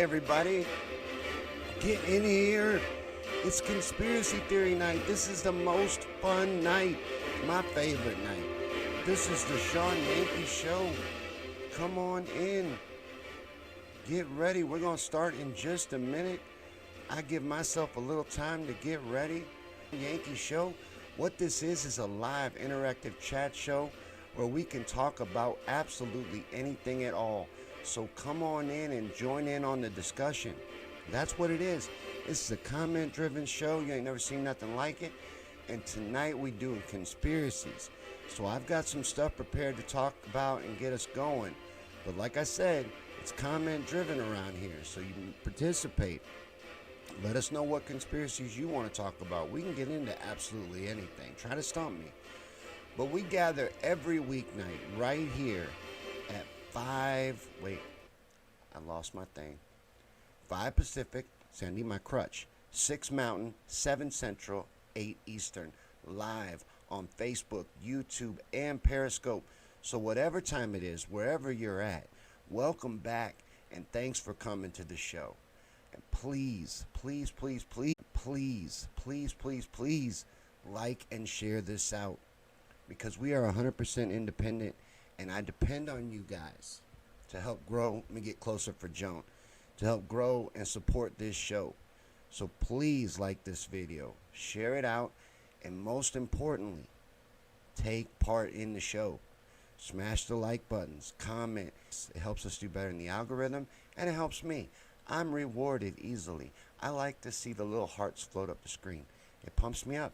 everybody. Get in here. It's conspiracy theory night. This is the most fun night. My favorite night. This is the Shawn Yankey Show. Come on in. Get ready. We're going to start in just a minute. I give myself a little time to get ready. Yankee Show. What this is a live interactive chat show where we can talk about absolutely anything at all. So come on in and join in on the discussion. That's what it is. It's a comment-driven show. You ain't never seen nothing like it. And tonight we doing conspiracies. So I've got some stuff prepared to talk about and get us going. But like I said, it's comment-driven around here, so you can participate. Let us know what conspiracies you want to talk about. We can get into absolutely anything. Try to stump me. But we gather every weeknight right here at 5, wait, I lost my thing. 5 Pacific, so I need my crutch. 6 Mountain, 7 Central, 8 Eastern. Live on Facebook, YouTube, and Periscope. So whatever time it is, wherever you're at, welcome back and thanks for coming to the show. And please, please, please, please, please, please, please, please like and share this out. Because we are 100% independent. And I depend on you guys to help grow. Let me get closer for Joan. To help grow and support this show. So please like this video. Share it out. And most importantly, take part in the show. Smash the like buttons. Comment. It helps us do better in the algorithm. And it helps me. I'm rewarded easily. I like to see the little hearts float up the screen. It pumps me up.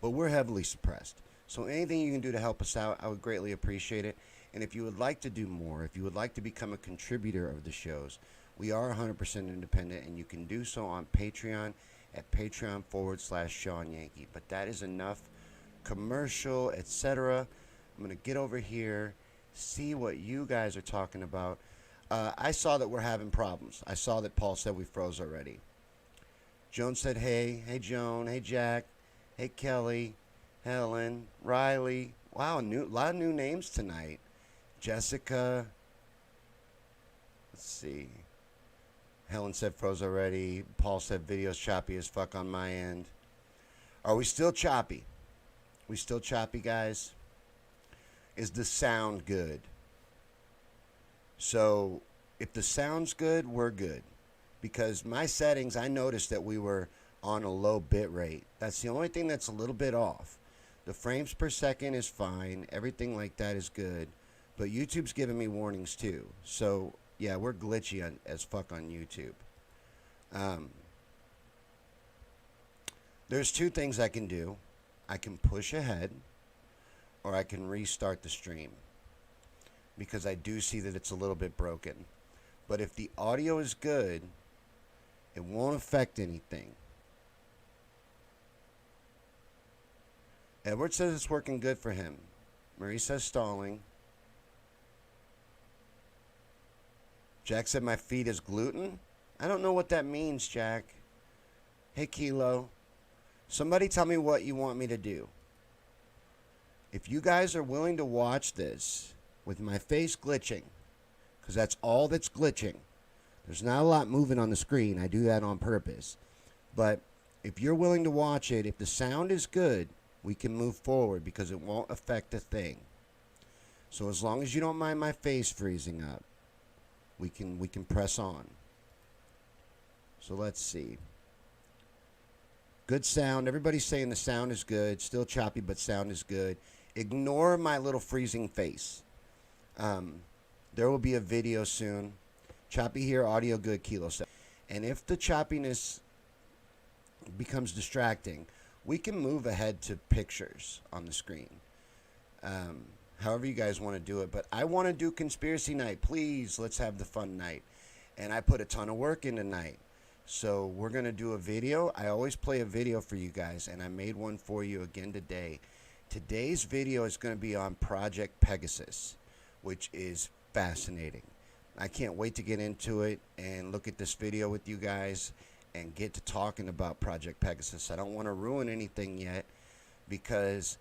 But we're heavily suppressed. So anything you can do to help us out, I would greatly appreciate it. And if you would like to do more, if you would like to become a contributor of the shows, we are 100% independent, and you can do so on Patreon at patreon.com/Shawn Yankey. But that is enough commercial, etc. I'm going to get over here, see what you guys are talking about. I saw that we're having problems. I saw that Paul said we froze already. Joan said, hey. Hey, Joan. Hey, Jack. Hey, Kelly. Helen, Riley. Wow, a lot of new names tonight. Jessica. Let's see. Helen said froze already. Paul said video's choppy as fuck on my end. Are we still choppy? We still choppy, guys? Is the sound good? So, if the sound's good, we're good. Because my settings, I noticed that we were on a low bit rate. That's the only thing that's a little bit off. The frames per second is fine. Everything like that is good. But YouTube's giving me warnings too. So, yeah, we're glitchy as fuck on YouTube. There's 2 things I can do. I can push ahead, or I can restart the stream. Because I do see that it's a little bit broken. But if the audio is good, it won't affect anything. Edward says it's working good for him. Marie says stalling. Jack said my feed is gluten. I don't know what that means, Jack. Hey, Kilo. Somebody tell me what you want me to do. If you guys are willing to watch this with my face glitching, because that's all that's glitching. There's not a lot moving on the screen. I do that on purpose. But if you're willing to watch it, if the sound is good, we can move forward because it won't affect a thing. So as long as you don't mind my face freezing up, we can press on. So let's see. Good sound. Everybody's saying the sound is good. Still choppy, but sound is good. Ignore my little freezing face. There will be a video soon. Choppy here, audio good, Kilo said. And if the choppiness becomes distracting, we can move ahead to pictures on the screen. However you guys want to do it. But I want to do conspiracy night. Please, let's have the fun night. And I put a ton of work in tonight. So we're going to do a video. I always play a video for you guys, and I made one for you again today. Today's video is going to be on Project Pegasus, which is fascinating. I can't wait to get into it and look at this video with you guys and get to talking about Project Pegasus. I don't want to ruin anything yet because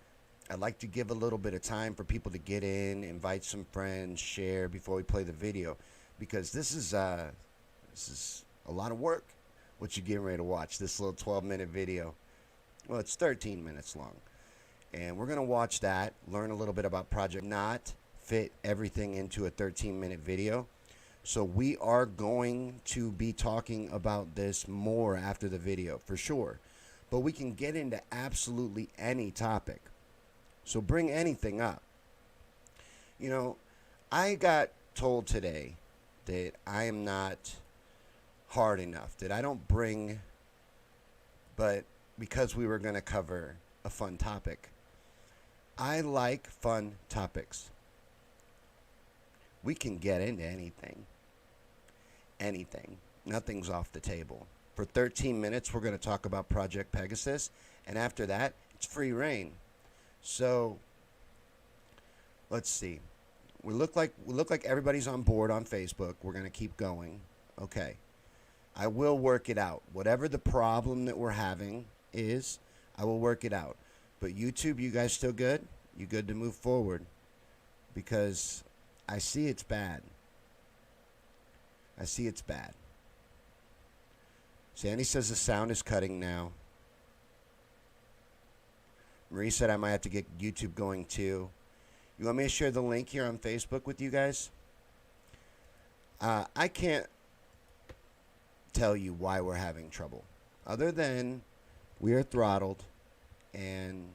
I'd like to give a little bit of time for people to get in, invite some friends, share before we play the video. Because this is This is a lot of work, what you're getting ready to watch, this little 12-minute video. Well, it's 13 minutes long. And we're going to watch that, learn a little bit about Project, not fit everything into a 13-minute video. So we are going to be talking about this more after the video, for sure. But we can get into absolutely any topic. So bring anything up. You know, I got told today that I am not hard enough, that I don't bring, but because we were going to cover a fun topic. I like fun topics. We can get into anything. Anything. Nothing's off the table. For 13 minutes, we're going to talk about Project Pegasus, and after that, it's free reign. So, let's see. We look like everybody's on board on Facebook. We're going to keep going. Okay. I will work it out. Whatever the problem that we're having is, I will work it out. But YouTube, you guys still good? You good to move forward? Because I see it's bad. I see it's bad. Sandy says the sound is cutting now. Marie said I might have to get YouTube going too. You want me to share the link here on Facebook with you guys? I can't tell you why we're having trouble. Other than we are throttled, and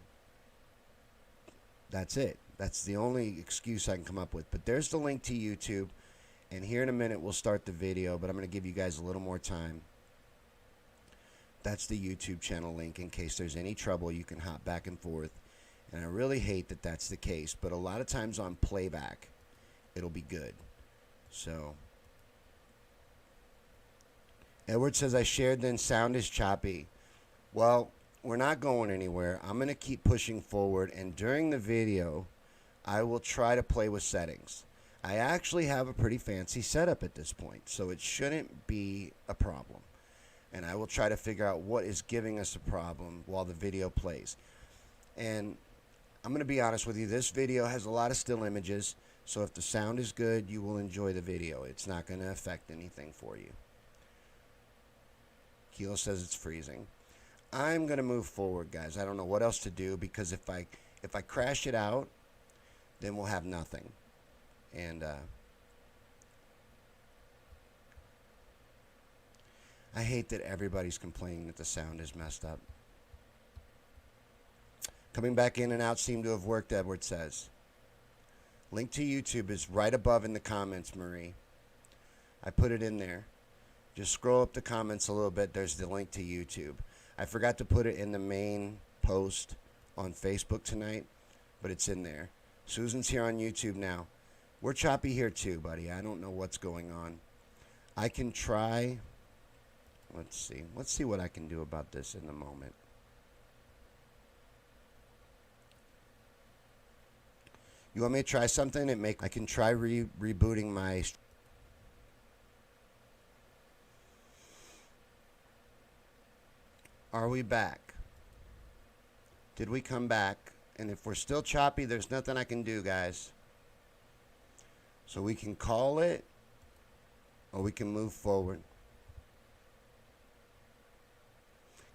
that's it. That's the only excuse I can come up with. But there's the link to YouTube, and here in a minute we'll start the video, but I'm going to give you guys a little more time. That's the YouTube channel link. In case there's any trouble, you can hop back and forth. And I really hate that that's the case, but a lot of times on playback, it'll be good. So, Edward says, I shared, then sound is choppy. Well, we're not going anywhere. I'm going to keep pushing forward, and during the video, I will try to play with settings. I actually have a pretty fancy setup at this point, so it shouldn't be a problem. And I will try to figure out what is giving us a problem while the video plays. And I'm going to be honest with you, this video has a lot of still images, so if the sound is good, you will enjoy the video. It's not going to affect anything for you. Kilo says it's freezing. I'm going to move forward, guys. I don't know what else to do, because if I crash it out, then we'll have nothing. And I hate that everybody's complaining that the sound is messed up. Coming back in and out seemed to have worked, Edward says. Link to YouTube is right above in the comments, Marie. I put it in there. Just scroll up the comments a little bit. There's the link to YouTube. I forgot to put it in the main post on Facebook tonight, but it's in there. Susan's here on YouTube now. We're choppy here too, buddy. I don't know what's going on. I can try. Let's see. Let's see what I can do about this in a moment. You want me to try something? I can try rebooting my... Are we back? Did we come back? And if we're still choppy, there's nothing I can do, guys. So we can call it, or we can move forward.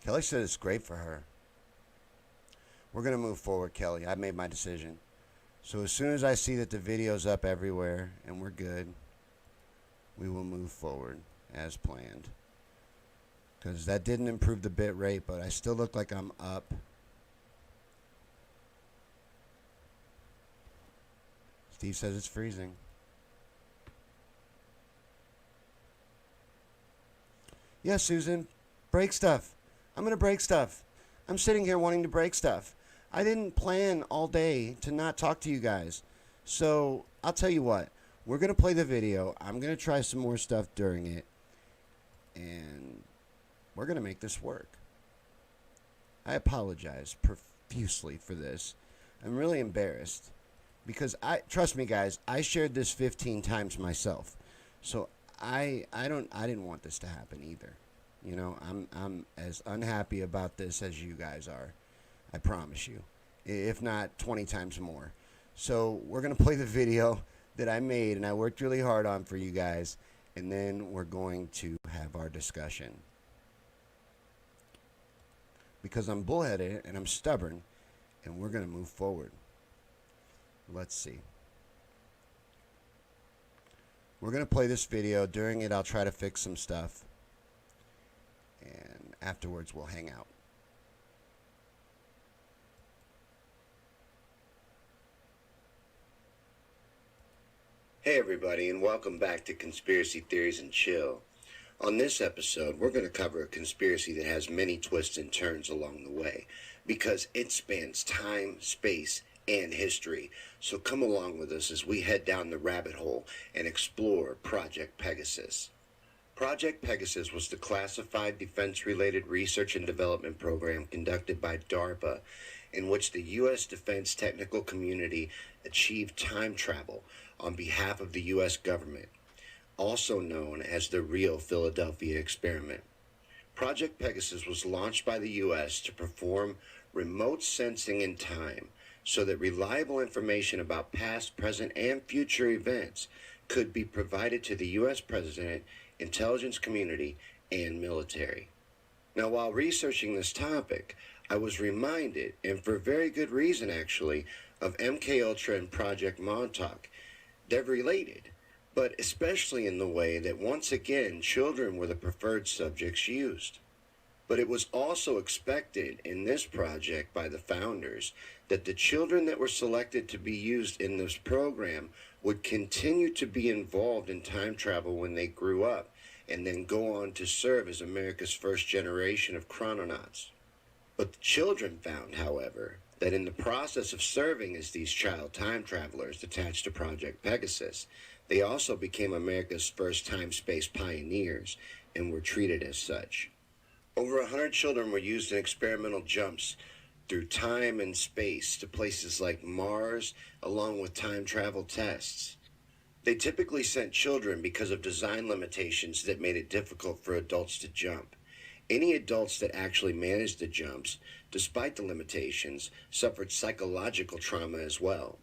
Kelly said it's great for her. We're going to move forward, Kelly. I made my decision. So as soon as I see that the video's up everywhere and we're good, we will move forward as planned. Because that didn't improve the bit rate, but I still look like I'm up. Steve says it's freezing. Yeah, Susan, break stuff. I'm going to break stuff. I'm sitting here wanting to break stuff. I didn't plan all day to not talk to you guys. So I'll tell you what. We're going to play the video. I'm going to try some more stuff during it. And we're going to make this work. I apologize profusely for this. I'm really embarrassed. Because trust me, guys, I shared this 15 times myself. So I didn't want this to happen either. You know, I'm as unhappy about this as you guys are. I promise you. If not 20 times more. So we're going to play the video that I made and I worked really hard on for you guys. and then we're going to have our discussion. Because I'm bullheaded and I'm stubborn, and we're going to move forward. Let's see. We're going to play this video. During it, I'll try to fix some stuff. And afterwards, we'll hang out. Hey everybody, and welcome back to Conspiracy Theories and Chill. On this episode, we're going to cover a conspiracy that has many twists and turns along the way, because it spans time, space, and history. So come along with us as we head down the rabbit hole and explore Project Pegasus. Project Pegasus was the classified defense-related research and development program conducted by DARPA, in which the U.S. defense technical community achieved time travel on behalf of the U.S. government, also known as the Real Philadelphia Experiment. Project Pegasus was launched by the U.S. to perform remote sensing in time so that reliable information about past, present, and future events could be provided to the U.S. President, intelligence community, and military. Now, while researching this topic, I was reminded, and for very good reason actually, of MKUltra and Project Montauk. They're related, but especially in the way that once again children were the preferred subjects used. But it was also expected in this project by the founders that the children that were selected to be used in this program would continue to be involved in time travel when they grew up, and then go on to serve as America's first generation of chrononauts. But the children found, however, that in the process of serving as these child time travelers attached to Project Pegasus, they also became America's first time-space pioneers and were treated as such. Over 100 children were used in experimental jumps through time and space to places like Mars, along with time travel tests. They typically sent children because of design limitations that made it difficult for adults to jump. Any adults that actually managed the jumps, despite the limitations, suffered psychological trauma as well.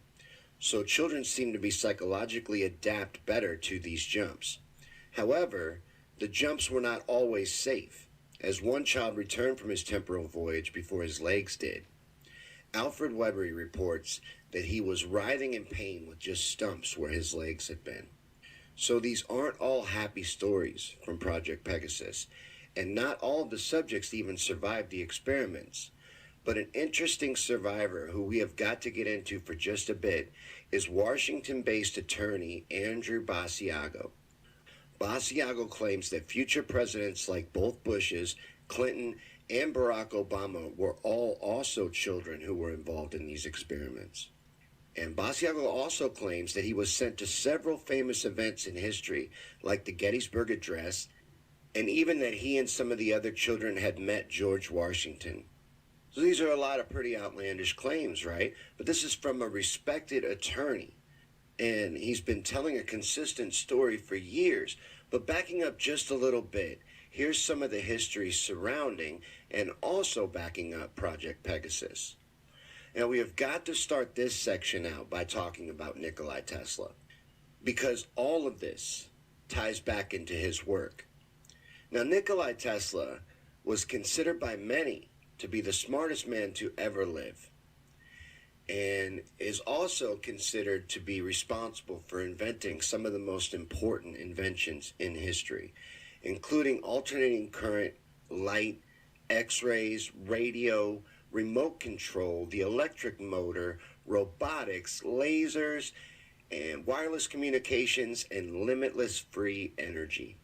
So children seem to be psychologically adapt better to these jumps. However, the jumps were not always safe, as one child returned from his temporal voyage before his legs did. Alfred Webery reports that he was writhing in pain with just stumps where his legs had been. So these aren't all happy stories from Project Pegasus, and not all of the subjects even survived the experiments. But an interesting survivor who we have got to get into for just a bit is Washington-based attorney Andrew Basiago. Basiago claims that future presidents like both Bush's, Clinton, and Barack Obama were all also children who were involved in these experiments. And Basiago also claims that he was sent to several famous events in history, like the Gettysburg Address, and even that he and some of the other children had met George Washington. So these are a lot of pretty outlandish claims, right? But this is from a respected attorney, and he's been telling a consistent story for years. But backing up just a little bit, here's some of the history surrounding and also backing up Project Pegasus. Now, we have got to start this section out by talking about Nikola Tesla, because all of this ties back into his work. Now, Nikola Tesla was considered by many to be the smartest man to ever live, and is also considered to be responsible for inventing some of the most important inventions in history, including alternating current, light, X-rays, radio, remote control, the electric motor, robotics, lasers, and wireless communications, and limitless free energy.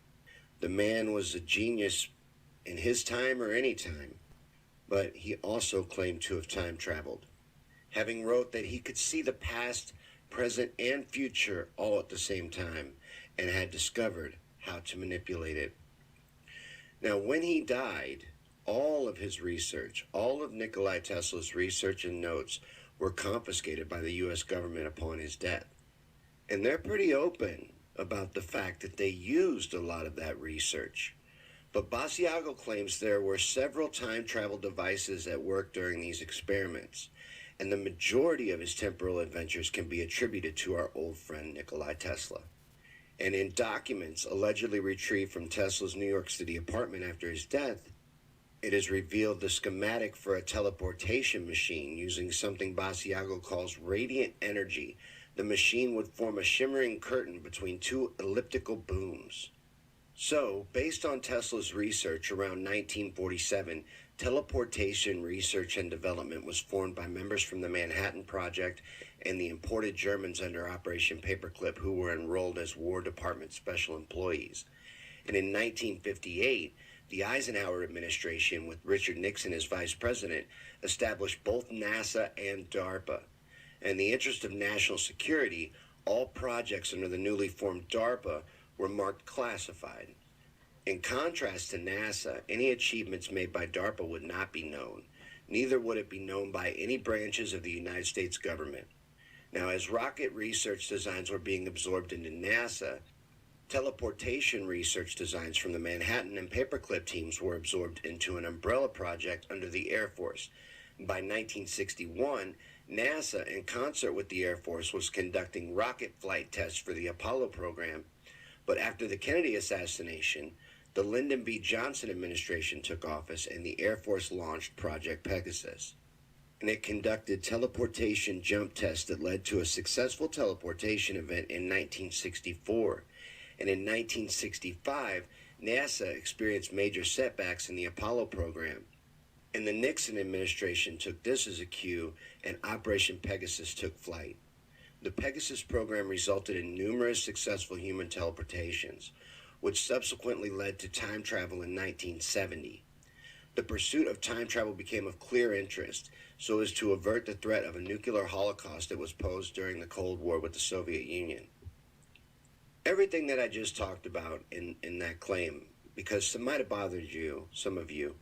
The man was a genius in his time or any time, but he also claimed to have time traveled, having wrote that he could see the past, present, and future all at the same time, and had discovered how to manipulate it. Now, when he died, all of his research, all of Nikola Tesla's research and notes were confiscated by the U.S. government upon his death. And they're pretty open about the fact that they used a lot of that research. But Basiago claims there were several time travel devices at work during these experiments, and the majority of his temporal adventures can be attributed to our old friend Nikola Tesla. And in documents allegedly retrieved from Tesla's New York City apartment after his death, it is revealed the schematic for a teleportation machine using something Basiago calls radiant energy. The machine would form a shimmering curtain between two elliptical booms. So, based on Tesla's research around 1947, teleportation research and development was formed by members from the Manhattan Project and the imported Germans under Operation Paperclip who were enrolled as War Department special employees. And in 1958, the Eisenhower administration, with Richard Nixon as vice president, established both NASA and DARPA. In the interest of national security, all projects under the newly formed DARPA were marked classified. In contrast to NASA, any achievements made by DARPA would not be known. Neither would it be known by any branches of the United States government. Now, as rocket research designs were being absorbed into NASA, teleportation research designs from the Manhattan and Paperclip teams were absorbed into an umbrella project under the Air Force. By 1961, NASA, in concert with the Air Force, was conducting rocket flight tests for the Apollo program. But after the Kennedy assassination, the Lyndon B. Johnson administration took office and the Air Force launched Project Pegasus. And it conducted teleportation jump tests that led to a successful teleportation event in 1964. And in 1965, NASA experienced major setbacks in the Apollo program. And the Nixon administration took this as a cue, and Operation Pegasus took flight. The Pegasus program resulted in numerous successful human teleportations, which subsequently led to time travel in 1970. The pursuit of time travel became of clear interest, so as to avert the threat of a nuclear holocaust that was posed during the Cold War with the Soviet Union. Everything that I just talked about in that claim, because it might have bothered you, some of you,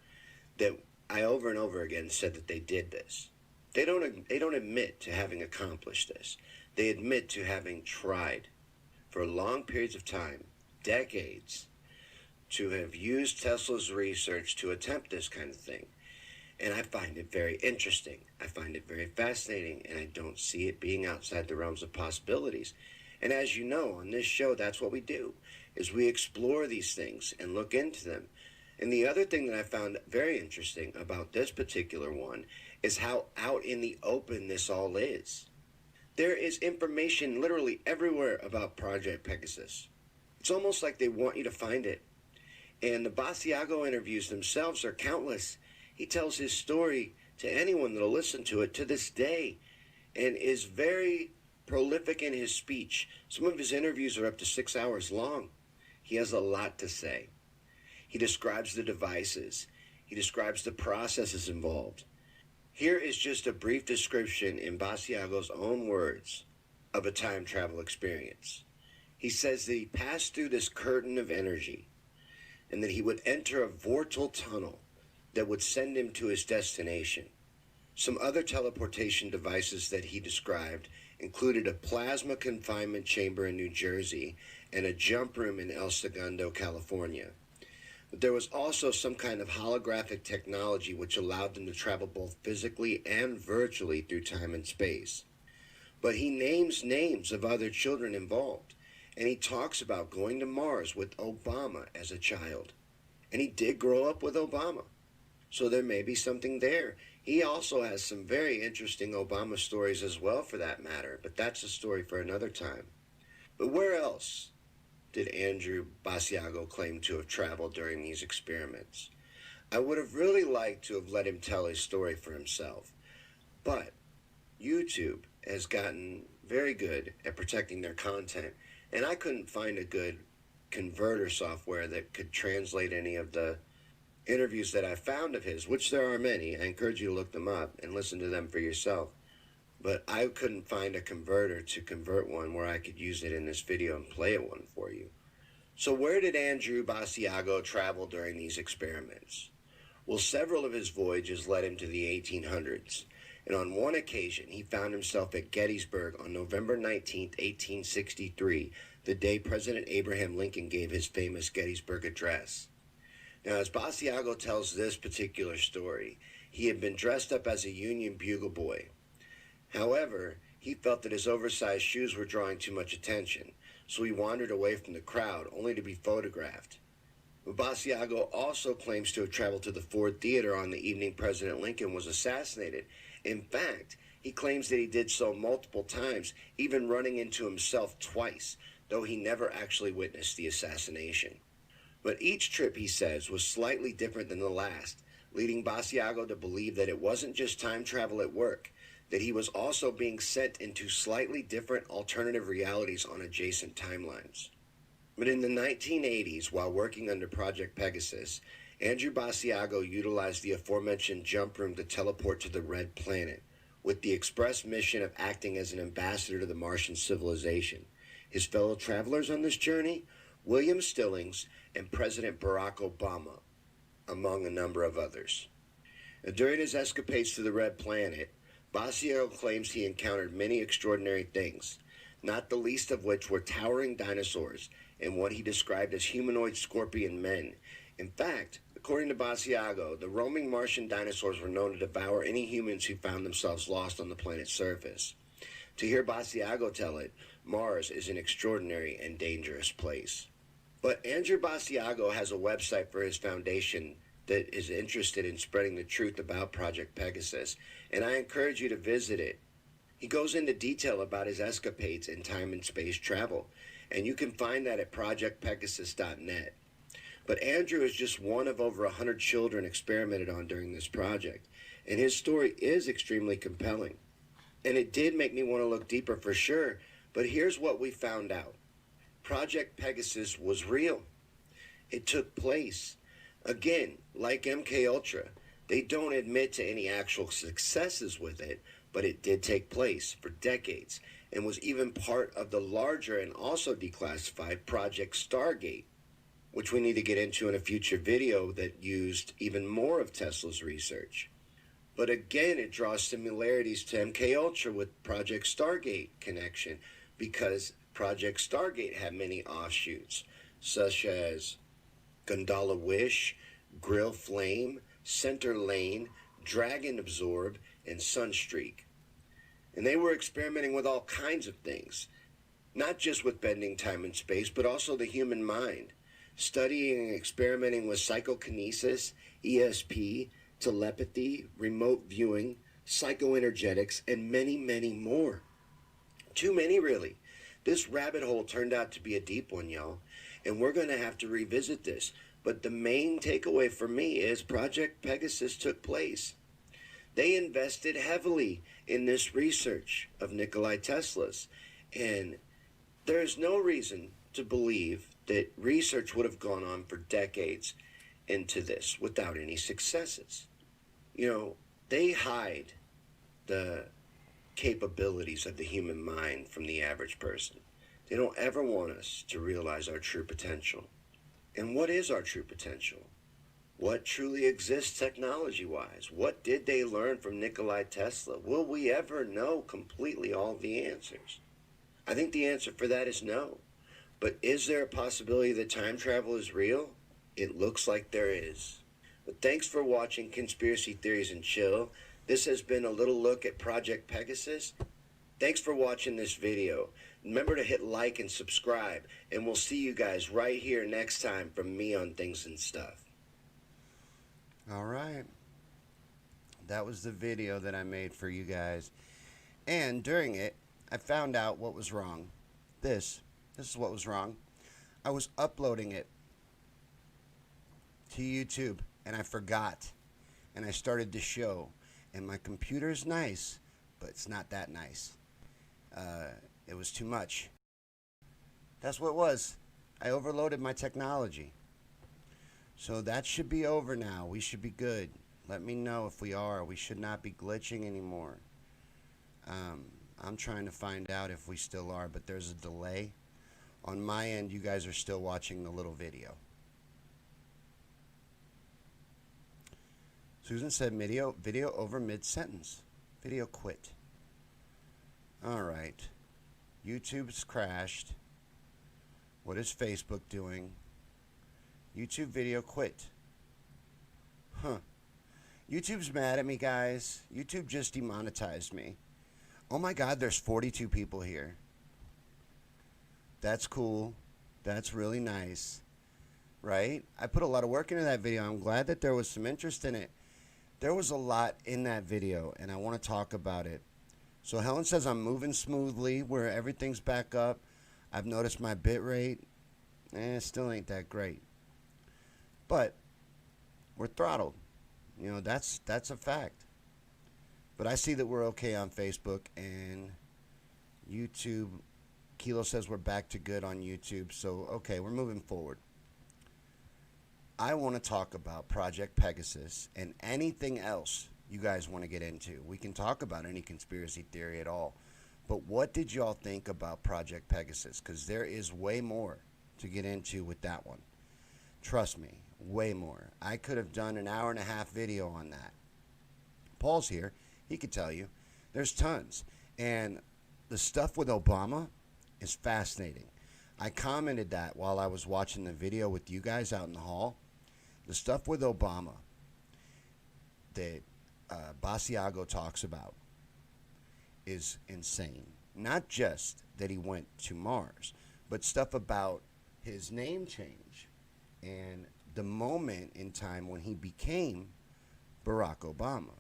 that I over and over again said that they did this. They don't admit to having accomplished this. They admit to having tried for long periods of time, decades, to have used Tesla's research to attempt this kind of thing. And I find it very interesting. I find it very fascinating, and I don't see it being outside the realms of possibilities. And as you know, on this show, that's what we do, is we explore these things and look into them. And the other thing that I found very interesting about this particular one is how out in the open this all is. There is information literally everywhere about Project Pegasus. It's almost like they want you to find it. And the Basiago interviews themselves are countless. He tells his story to anyone that'll listen to it to this day, and is very prolific in his speech. Some of his interviews are up to 6 hours long. He has a lot to say. He describes the devices. He describes the processes involved. Here is just a brief description in Basiago's own words of a time travel experience. He says that he passed through this curtain of energy and that he would enter a vortal tunnel that would send him to his destination. Some other teleportation devices that he described included a plasma confinement chamber in New Jersey and a jump room in El Segundo, California. But there was also some kind of holographic technology which allowed them to travel both physically and virtually through time and space. But he names names of other children involved, and he talks about going to Mars with Obama as a child. And he did grow up with Obama, so there may be something there. He also has some very interesting Obama stories as well, for that matter, but that's a story for another time. But where else did Andrew Basiago claim to have traveled during these experiments? I would have really liked to have let him tell his story for himself, but YouTube has gotten very good at protecting their content, and I couldn't find a good converter software that could translate any of the interviews that I found of his, which there are many. I encourage you to look them up and listen to them for yourself. But I couldn't find a converter to convert one where I could use it in this video and play it one for you. So where did Andrew Basiago travel during these experiments? Well, several of his voyages led him to the 1800s. And on one occasion, he found himself at Gettysburg on November 19, 1863, the day President Abraham Lincoln gave his famous Gettysburg Address. Now, as Basiago tells this particular story, he had been dressed up as a Union bugle boy. However, he felt that his oversized shoes were drawing too much attention, so he wandered away from the crowd only to be photographed. But Basiago also claims to have traveled to the Ford Theater on the evening President Lincoln was assassinated. In fact, he claims that he did so multiple times, even running into himself twice, though he never actually witnessed the assassination. But each trip, he says, was slightly different than the last, leading Basiago to believe that it wasn't just time travel at work, that he was also being sent into slightly different alternative realities on adjacent timelines. But in the 1980s, while working under Project Pegasus, Andrew Basiago utilized the aforementioned jump room to teleport to the Red Planet, with the express mission of acting as an ambassador to the Martian civilization. His fellow travelers on this journey? William Stillings and President Barack Obama, among a number of others. During his escapades to the Red Planet, Basiago claims he encountered many extraordinary things, not the least of which were towering dinosaurs and what he described as humanoid scorpion men. In fact, according to Basiago, the roaming Martian dinosaurs were known to devour any humans who found themselves lost on the planet's surface. To hear Basiago tell it, Mars is an extraordinary and dangerous place. But Andrew Basiago has a website for his foundation that is interested in spreading the truth about Project Pegasus, and I encourage you to visit it. He goes into detail about his escapades in time and space travel, and you can find that at projectpegasus.net. But Andrew is just one of over 100 children experimented on during this project, and his story is extremely compelling. And it did make me want to look deeper for sure, but here's what we found out. Project Pegasus was real. It took place. Again, like MKUltra, they don't admit to any actual successes with it, but it did take place for decades and was even part of the larger and also declassified Project Stargate, which we need to get into in a future video that used even more of Tesla's research. But again, it draws similarities to MKUltra with Project Stargate connection, because Project Stargate had many offshoots, such as Gondola Wish, Grill Flame, Center Lane, Dragon Absorb, and Sunstreak. And they were experimenting with all kinds of things, not just with bending time and space, but also the human mind, studying and experimenting with psychokinesis, ESP, telepathy, remote viewing, psychoenergetics, and many, many more. Too many, really. This rabbit hole turned out to be a deep one, y'all, and we're going to have to revisit this. But the main takeaway for me is Project Pegasus took place. They invested heavily in this research of Nikola Tesla's, and there's no reason to believe that research would have gone on for decades into this without any successes. You know, they hide the capabilities of the human mind from the average person. They don't ever want us to realize our true potential. And what is our true potential? What truly exists technology-wise? What did they learn from Nikola Tesla? Will we ever know completely all the answers? I think the answer for that is no. But is there a possibility that time travel is real? It looks like there is. But thanks for watching Conspiracy Theories and Chill. This has been a little look at Project Pegasus. Thanks for watching this video. Remember to hit like and subscribe, and we'll see you guys right here next time from me on Things and Stuff. All right. That was the video that I made for you guys. And during it, I found out what was wrong. This is what was wrong. I was uploading it to YouTube, and I forgot. And I started the show. And my computer's nice, but it's not that nice. It was too much. That's what it was. I overloaded my technology. So that should be over now. We should be good. Let me know if we are. We should not be glitching anymore. I'm trying to find out if we still are, but there's a delay. On my end, you guys are still watching the little video. Susan said video over mid-sentence. Video quit. All right. YouTube's crashed. What is Facebook doing? YouTube video quit. Huh. YouTube's mad at me, guys. YouTube just demonetized me. Oh my God, there's 42 people here. That's cool. That's really nice, right? I put a lot of work into that video. I'm glad that there was some interest in it. There was a lot in that video, and I want to talk about it. So Helen says I'm moving smoothly, where everything's back up. I've noticed my bit rate, still ain't that great. But we're throttled. You know, that's a fact. But I see that we're okay on Facebook and YouTube. Kilo says we're back to good on YouTube. So, okay, we're moving forward. I want to talk about Project Pegasus and anything else you guys want to get into. We can talk about any conspiracy theory at all. But what did y'all think about Project Pegasus? Because there is way more to get into with that one. Trust me, way more. I could have done an hour and a half video on that. Paul's here. He could tell you. There's tons. And the stuff with Obama is fascinating. I commented that while I was watching the video with you guys out in the hall. The stuff with Obama that Basiago talks about is insane. Not just that he went to Mars, but stuff about his name change and the moment in time when he became Barack Obama.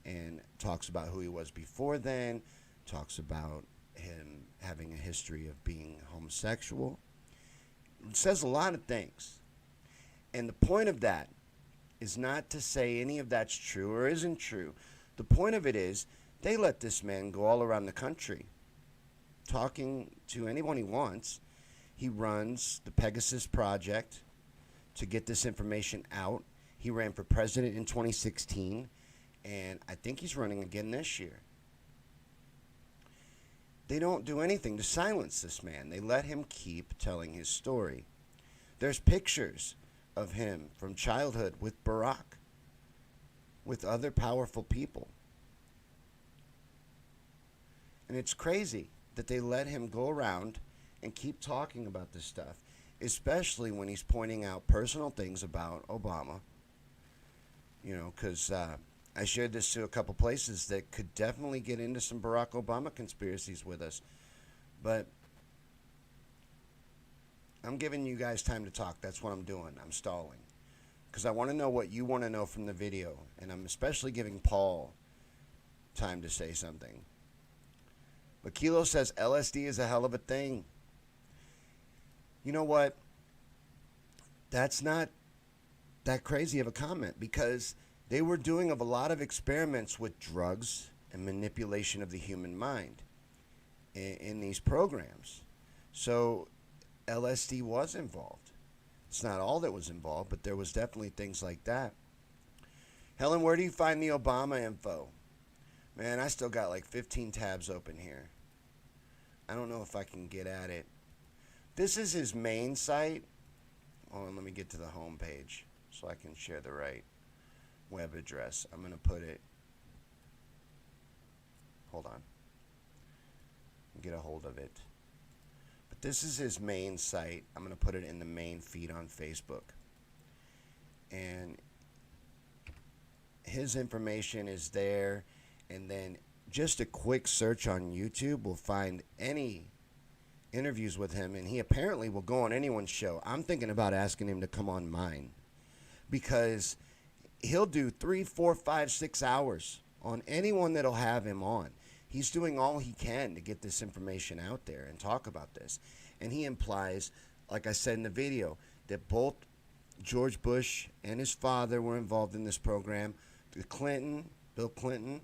And talks about who he was before then, talks about him having a history of being homosexual. It says a lot of things. And the point of that is not to say any of that's true or isn't true. The point of it is they let this man go all around the country talking to anyone he wants. He runs the Pegasus Project to get this information out. He ran for president in 2016, and I think he's running again this year. They don't do anything to silence this man. They let him keep telling his story. There's pictures of him from childhood with Barack, with other powerful people. And it's crazy that they let him go around and keep talking about this stuff, especially when he's pointing out personal things about Obama. You know, because I shared this to a couple places that could definitely get into some Barack Obama conspiracies with us. But I'm giving you guys time to talk. That's what I'm doing. I'm stalling. Because I want to know what you want to know from the video. And I'm especially giving Paul time to say something. But Kilo says LSD is a hell of a thing. You know what? That's not that crazy of a comment, because they were doing a lot of experiments with drugs and manipulation of the human mind in these programs. So LSD was involved. It's not all that was involved, but there was definitely things like that. Helen, where do you find the Obama info? Man, I still got like 15 tabs open here. I don't know if I can get at it. This is his main site. Hold on, let me get to the home page so I can share the right web address. I'm going to put it. Hold on. Get a hold of it. But this is his main site. I'm going to put it in the main feed on Facebook. And his information is there. And then just a quick search on YouTube will find any interviews with him. And he apparently will go on anyone's show. I'm thinking about asking him to come on mine, because he'll do 3, 4, 5, 6 hours on anyone that'll have him on. He's doing all he can to get this information out there and talk about this. And he implies, like I said in the video, that both George Bush and his father were involved in this program. Bill Clinton,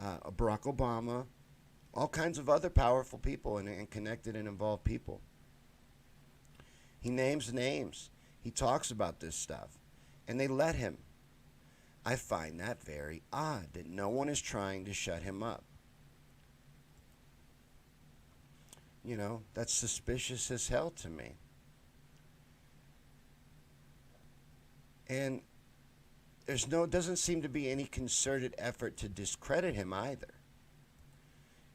Barack Obama, all kinds of other powerful people and connected and involved people. He names names. He talks about this stuff. And they let him. I find that very odd, that no one is trying to shut him up. You know, that's suspicious as hell to me. And doesn't seem to be any concerted effort to discredit him either.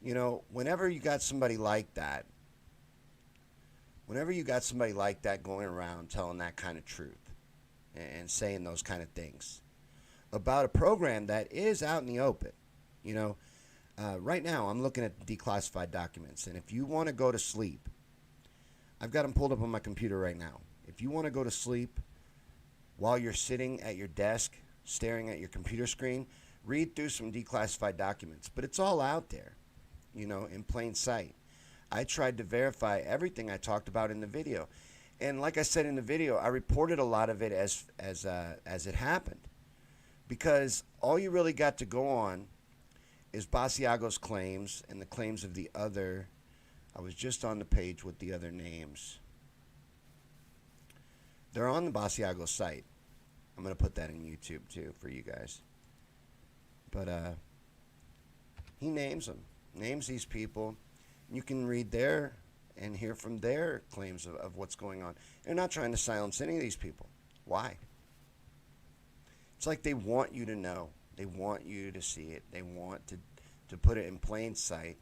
You know, whenever you got somebody like that going around telling that kind of truth and saying those kind of things about a program that is out in the open, you know, right now I'm looking at declassified documents, and if you want to go to sleep I've got them pulled up on my computer right now. If you want to go to sleep while you're sitting at your desk, staring at your computer screen, read through some declassified documents. But it's all out there, in plain sight. I tried to verify everything I talked about in the video. And like I said in the video, I reported a lot of it as it happened. Because all you really got to go on is Basiago's claims and the claims of the other. I was just on the page with the other names. They're on the Basiago site. I'm going to put that in YouTube too for you guys. But he names them, names these people. You can read their and hear from their claims of what's going on. They're not trying to silence any of these people. Why? It's like they want you to know. They want you to see it. They want to put it in plain sight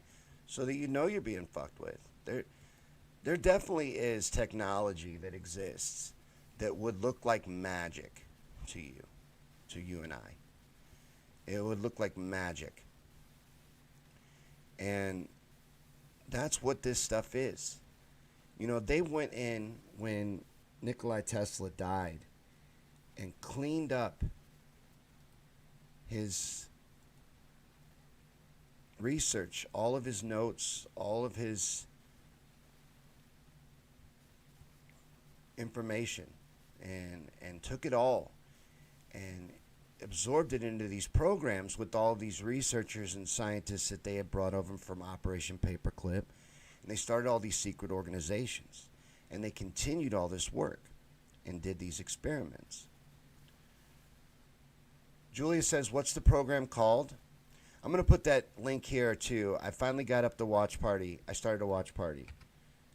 so that you know you're being fucked with. There definitely is technology that exists that would look like magic to you and I. It would look like magic. And that's what this stuff is. They went in when Nikola Tesla died and cleaned up his research, all of his notes, all of his information, and took it all and absorbed it into these programs with all these researchers and scientists that they had brought over from Operation Paperclip. And they started all these secret organizations. And they continued all this work and did these experiments. Julia says, what's the program called? I'm going to put that link here too. I finally got up the watch party. I started a watch party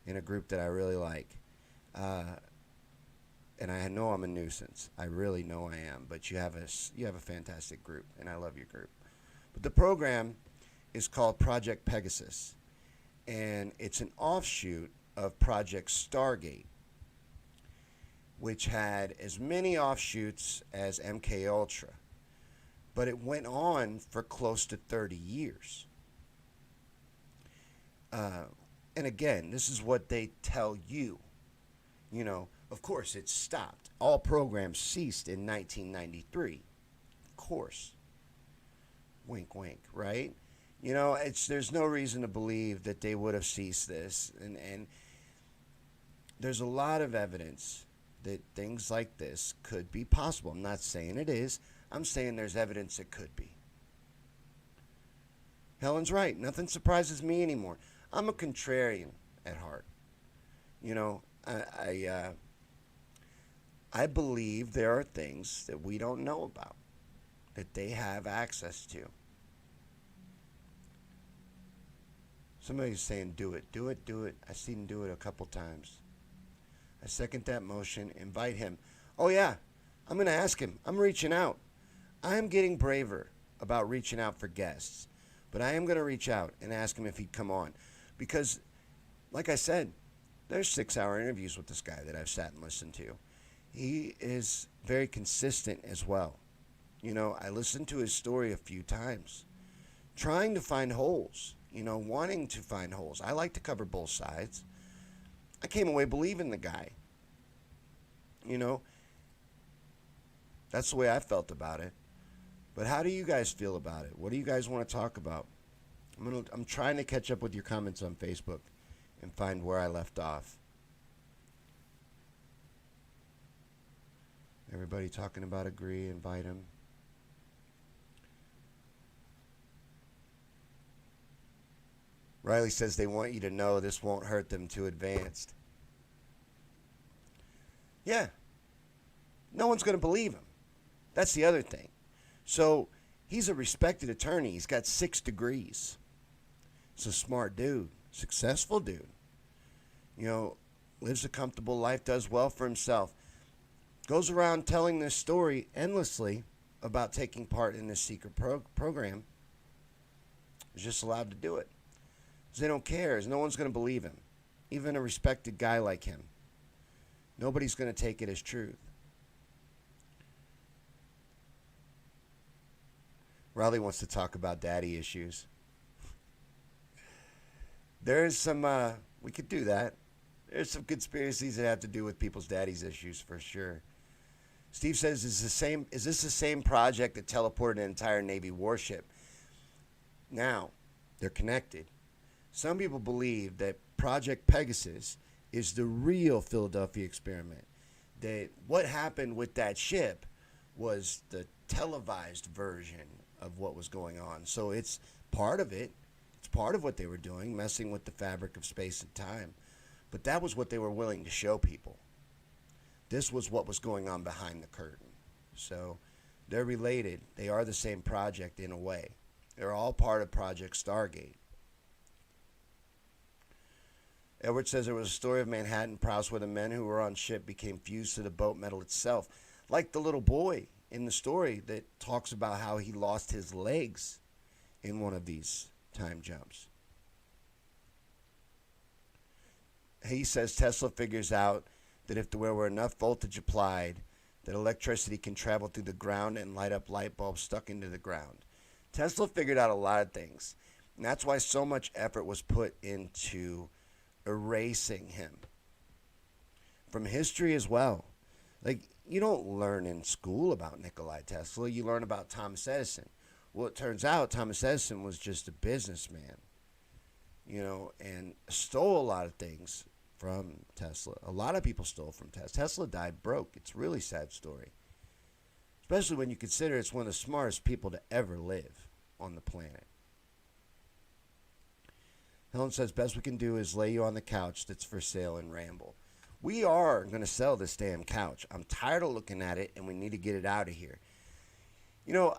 in a group that I really like. And I know I'm a nuisance. I really know I am. But you have a fantastic group, and I love your group. But the program is called Project Pegasus, and it's an offshoot of Project Stargate, which had as many offshoots as MK Ultra. But it went on for close to 30 years. And again, this is what they tell you. Of course, it stopped. All programs ceased in 1993. Of course. Wink, wink, right? There's no reason to believe that they would have ceased this. And there's a lot of evidence that things like this could be possible. I'm not saying it is. I'm saying there's evidence it could be. Helen's right. Nothing surprises me anymore. I'm a contrarian at heart. I believe there are things that we don't know about, that they have access to. Somebody's saying, do it, do it, do it. I've seen him do it a couple times. I second that motion. Invite him. Oh, yeah. I'm going to ask him. I'm reaching out. I am getting braver about reaching out for guests. But I am going to reach out and ask him if he'd come on. Because, like I said, there's 6-hour interviews with this guy that I've sat and listened to. He is very consistent as well. I listened to his story a few times, trying to find holes, wanting to find holes. I like to cover both sides. I came away believing the guy. That's the way I felt about it. But how do you guys feel about it? What do you guys want to talk about? I'm trying to catch up with your comments on Facebook and find where I left off. Everybody talking about agree, invite him. Riley says they want you to know this won't hurt them too advanced. Yeah. No one's going to believe him. That's the other thing. So he's a respected attorney. He's got 6 degrees. He's a smart dude. Successful dude. Lives a comfortable life, does well for himself. Goes around telling this story endlessly about taking part in this secret program. Is just allowed to do it. Because they don't care. No one's going to believe him. Even a respected guy like him. Nobody's going to take it as truth. Riley wants to talk about daddy issues. There is some, we could do that. There's some conspiracies that have to do with people's daddy's issues for sure. Steve says, is this the same project that teleported an entire Navy warship? Now, they're connected. Some people believe that Project Pegasus is the real Philadelphia experiment. That what happened with that ship was the televised version of what was going on. So it's part of it. It's part of what they were doing, messing with the fabric of space and time. But that was what they were willing to show people. This was what was going on behind the curtain. So they're related. They are the same project in a way. They're all part of Project Stargate. Edward says there was a story of Manhattan Prowse where the men who were on ship became fused to the boat metal itself. Like the little boy in the story that talks about how he lost his legs in one of these time jumps. He says Tesla figures out that if there were enough voltage applied, that electricity can travel through the ground and light up light bulbs stuck into the ground. Tesla figured out a lot of things, and that's why so much effort was put into erasing him from history as well. Like, you don't learn in school about Nikola Tesla, you learn about Thomas Edison. Well, it turns out Thomas Edison was just a businessman, and stole a lot of things from Tesla. A lot of people stole from Tesla. Tesla died broke. It's a really sad story, especially when you consider it's one of the smartest people to ever live on the planet. Helen says, best we can do is lay you on the couch that's for sale and ramble. We are going to sell this damn couch. I'm tired of looking at it, and we need to get it out of here.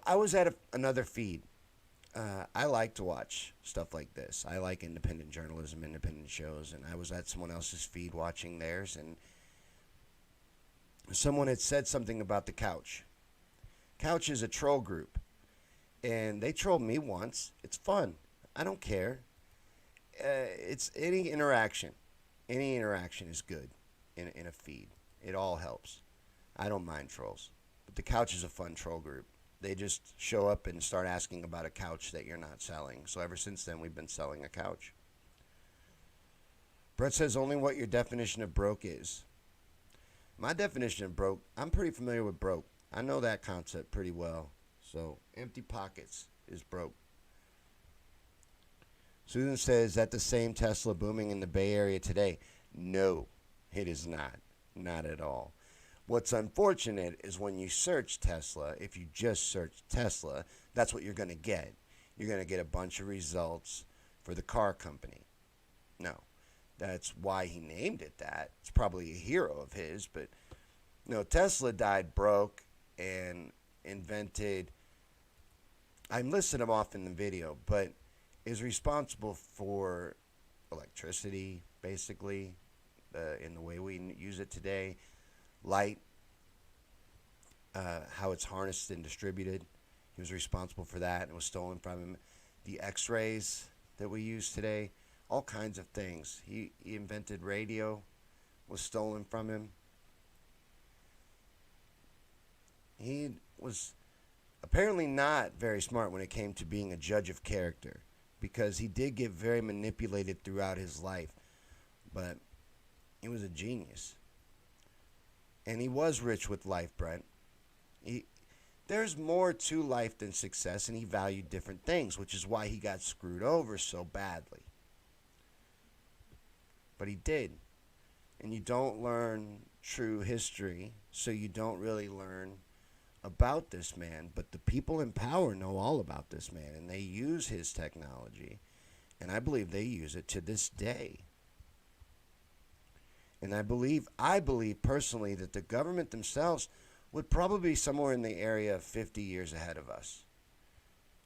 I was at another feed. I like to watch stuff like this. I like independent journalism, independent shows, and I was at someone else's feed watching theirs, and someone had said something about the couch. Couch is a troll group, and they trolled me once. It's fun. I don't care. It's any interaction. Any interaction is good in a feed. It all helps. I don't mind trolls, but the couch is a fun troll group. They just show up and start asking about a couch that you're not selling. So ever since then, we've been selling a couch. Brett says only what your definition of broke is. My definition of broke, I'm pretty familiar with broke. I know that concept pretty well. So empty pockets is broke. Susan says, is that the same Tesla booming in the Bay Area today? No, it is not. Not at all. What's unfortunate is when you search Tesla, if you just search Tesla, that's what you're going to get. You're going to get a bunch of results for the car company. No, that's why he named it that. It's probably a hero of his, but no, Tesla died broke and invented, I'm listing them off in the video, but is responsible for electricity, basically, in the way we use it today. Light, how it's harnessed and distributed. He was responsible for that and was stolen from him. The x-rays that we use today, all kinds of things. He invented radio, was stolen from him. He was apparently not very smart when it came to being a judge of character, because he did get very manipulated throughout his life, but he was a genius. And he was rich with life, Brent. There's more to life than success, and he valued different things, which is why he got screwed over so badly. But he did. And you don't learn true history, so you don't really learn about this man. But the people in power know all about this man, and they use his technology. And I believe they use it to this day. And I believe personally that the government themselves would probably be somewhere in the area of 50 years ahead of us.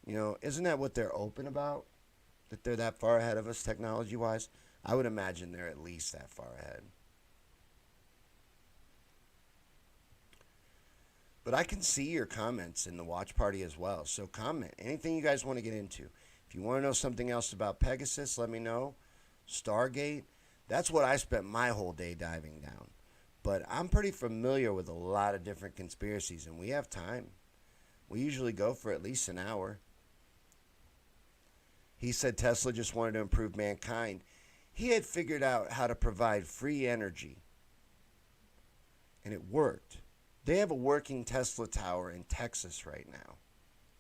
Isn't that what they're open about? That they're that far ahead of us technology-wise? I would imagine they're at least that far ahead. But I can see your comments in the watch party as well. So comment. Anything you guys want to get into. If you want to know something else about Pegasus, let me know. Stargate. That's what I spent my whole day diving down. But I'm pretty familiar with a lot of different conspiracies, and we have time. We usually go for at least an hour. He said Tesla just wanted to improve mankind. He had figured out how to provide free energy, and it worked. They have a working Tesla tower in Texas right now,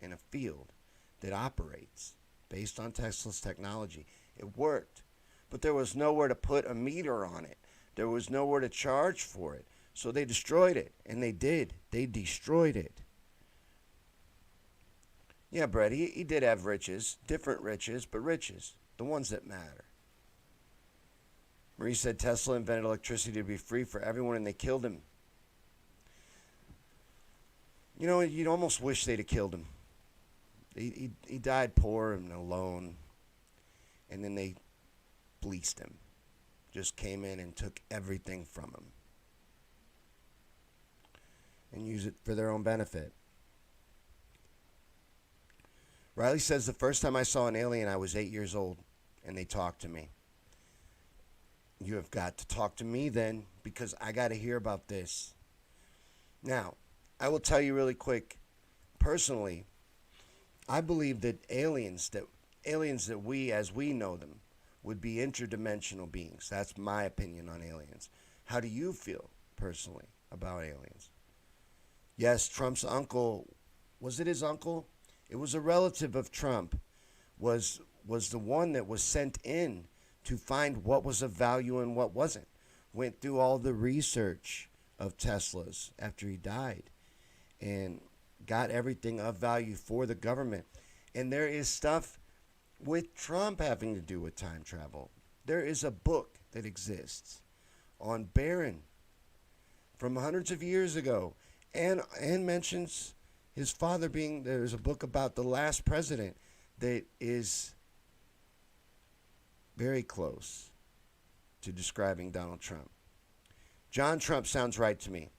in a field that operates based on Tesla's technology. It worked, but there was nowhere to put a meter on it. There was nowhere to charge for it. So they destroyed it, and they did. They destroyed it. Yeah, Brett, he did have riches, different riches, but riches, the ones that matter. Marie said Tesla invented electricity to be free for everyone, and they killed him. You know, you'd almost wish they'd have killed him. He died poor and alone, and then they fleeced him. Just came in and took everything from him and used it for their own benefit. Riley says, the first time I saw an alien, I was 8 years old, and they talked to me. You have got to talk to me then, because I got to hear about this. Now, I will tell you really quick, personally, I believe that aliens that we, as we know them, would be interdimensional beings. That's my opinion on aliens. How do you feel, personally, about aliens? Yes, Trump's uncle, was it his uncle? It was a relative of Trump, was the one that was sent in to find what was of value and what wasn't. Went through all the research of Tesla's after he died and got everything of value for the government. And there is stuff with Trump having to do with time travel. There is a book that exists on Barron from hundreds of years ago and mentions his father being, there's a book about the last president that is very close to describing Donald Trump. John Trump sounds right to me.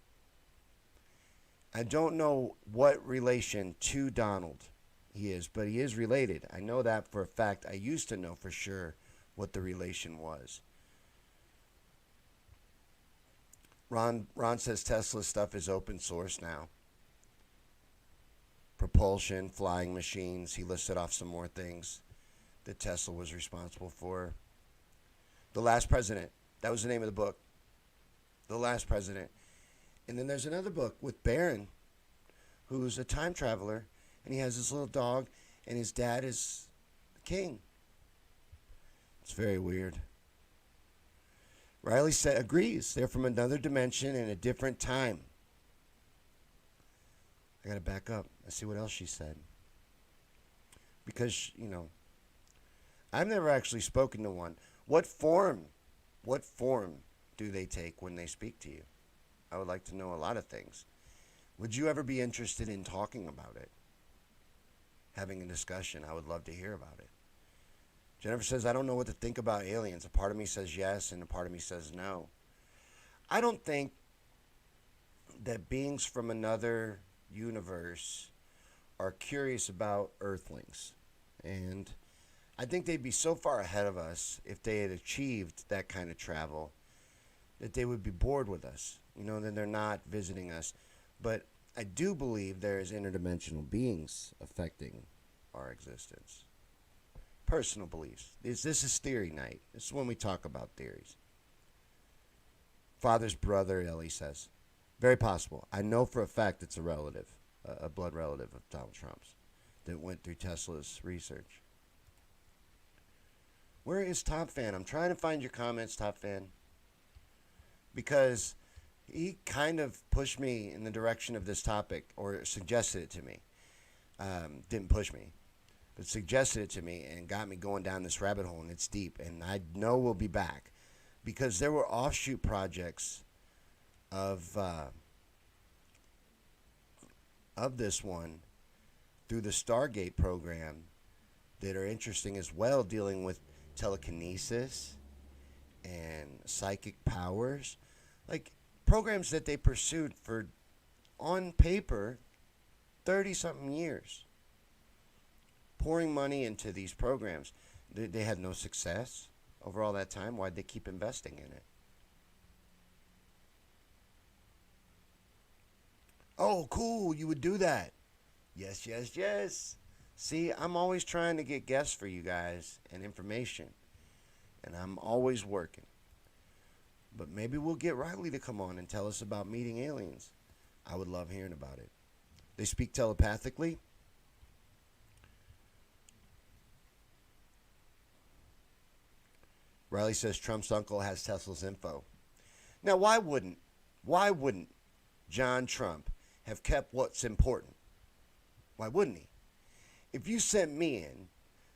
I don't know what relation to Donald he is, but he is related. I know that for a fact. I used to know for sure what the relation was. Ron says Tesla stuff is open source now. Propulsion, flying machines. He listed off some more things that Tesla was responsible for. The Last President. That was the name of the book. The Last President. And then there's another book with Barron, who's a time traveler, and he has his little dog, and his dad is the king. It's very weird. Riley agrees. They're from another dimension and a different time. I got to back up. I see what else she said. Because, you know, I've never actually spoken to one. What form do they take when they speak to you? I would like to know a lot of things. Would you ever be interested in talking about it? Having a discussion? I would love to hear about it. Jennifer says, I don't know what to think about aliens. A part of me says yes, and a part of me says no. I don't think that beings from another universe are curious about Earthlings. And I think they'd be so far ahead of us if they had achieved that kind of travel that they would be bored with us. You know, then they're not visiting us. But I do believe there is interdimensional beings affecting our existence. Personal beliefs. This is theory night. This is when we talk about theories. Father's brother, Ellie says. Very possible. I know for a fact it's a relative, a blood relative of Donald Trump's that went through Tesla's research. Where is Top Fan? I'm trying to find your comments, Top Fan. Because he kind of pushed me in the direction of this topic, or suggested it to me. Didn't push me, but suggested it to me and got me going down this rabbit hole, and it's deep. And I know we'll be back because there were offshoot projects of this one through the Stargate program that are interesting as well, dealing with telekinesis and psychic powers, like programs that they pursued for, on paper, 30-something years, pouring money into these programs. They had no success over all that time. Why'd they keep investing in it? Oh, cool, you would do that. Yes, yes, yes. See, I'm always trying to get guests for you guys and information. and I'm always working. But maybe we'll get Riley to come on and tell us about meeting aliens. I would love hearing about it. They speak telepathically. Riley says Trump's uncle has Tesla's info. Now, why wouldn't John Trump have kept what's important? Why wouldn't he? If you sent me in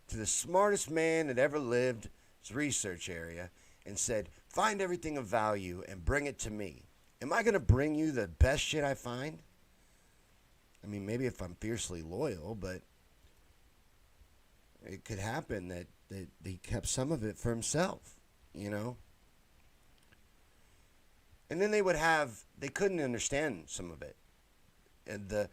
to the smartest man that ever lived, his research area, and said, find everything of value and bring it to me, am I going to bring you the best shit I find? I mean, maybe if I'm fiercely loyal, but it could happen that he kept some of it for himself, you know? And then they couldn't understand some of it. And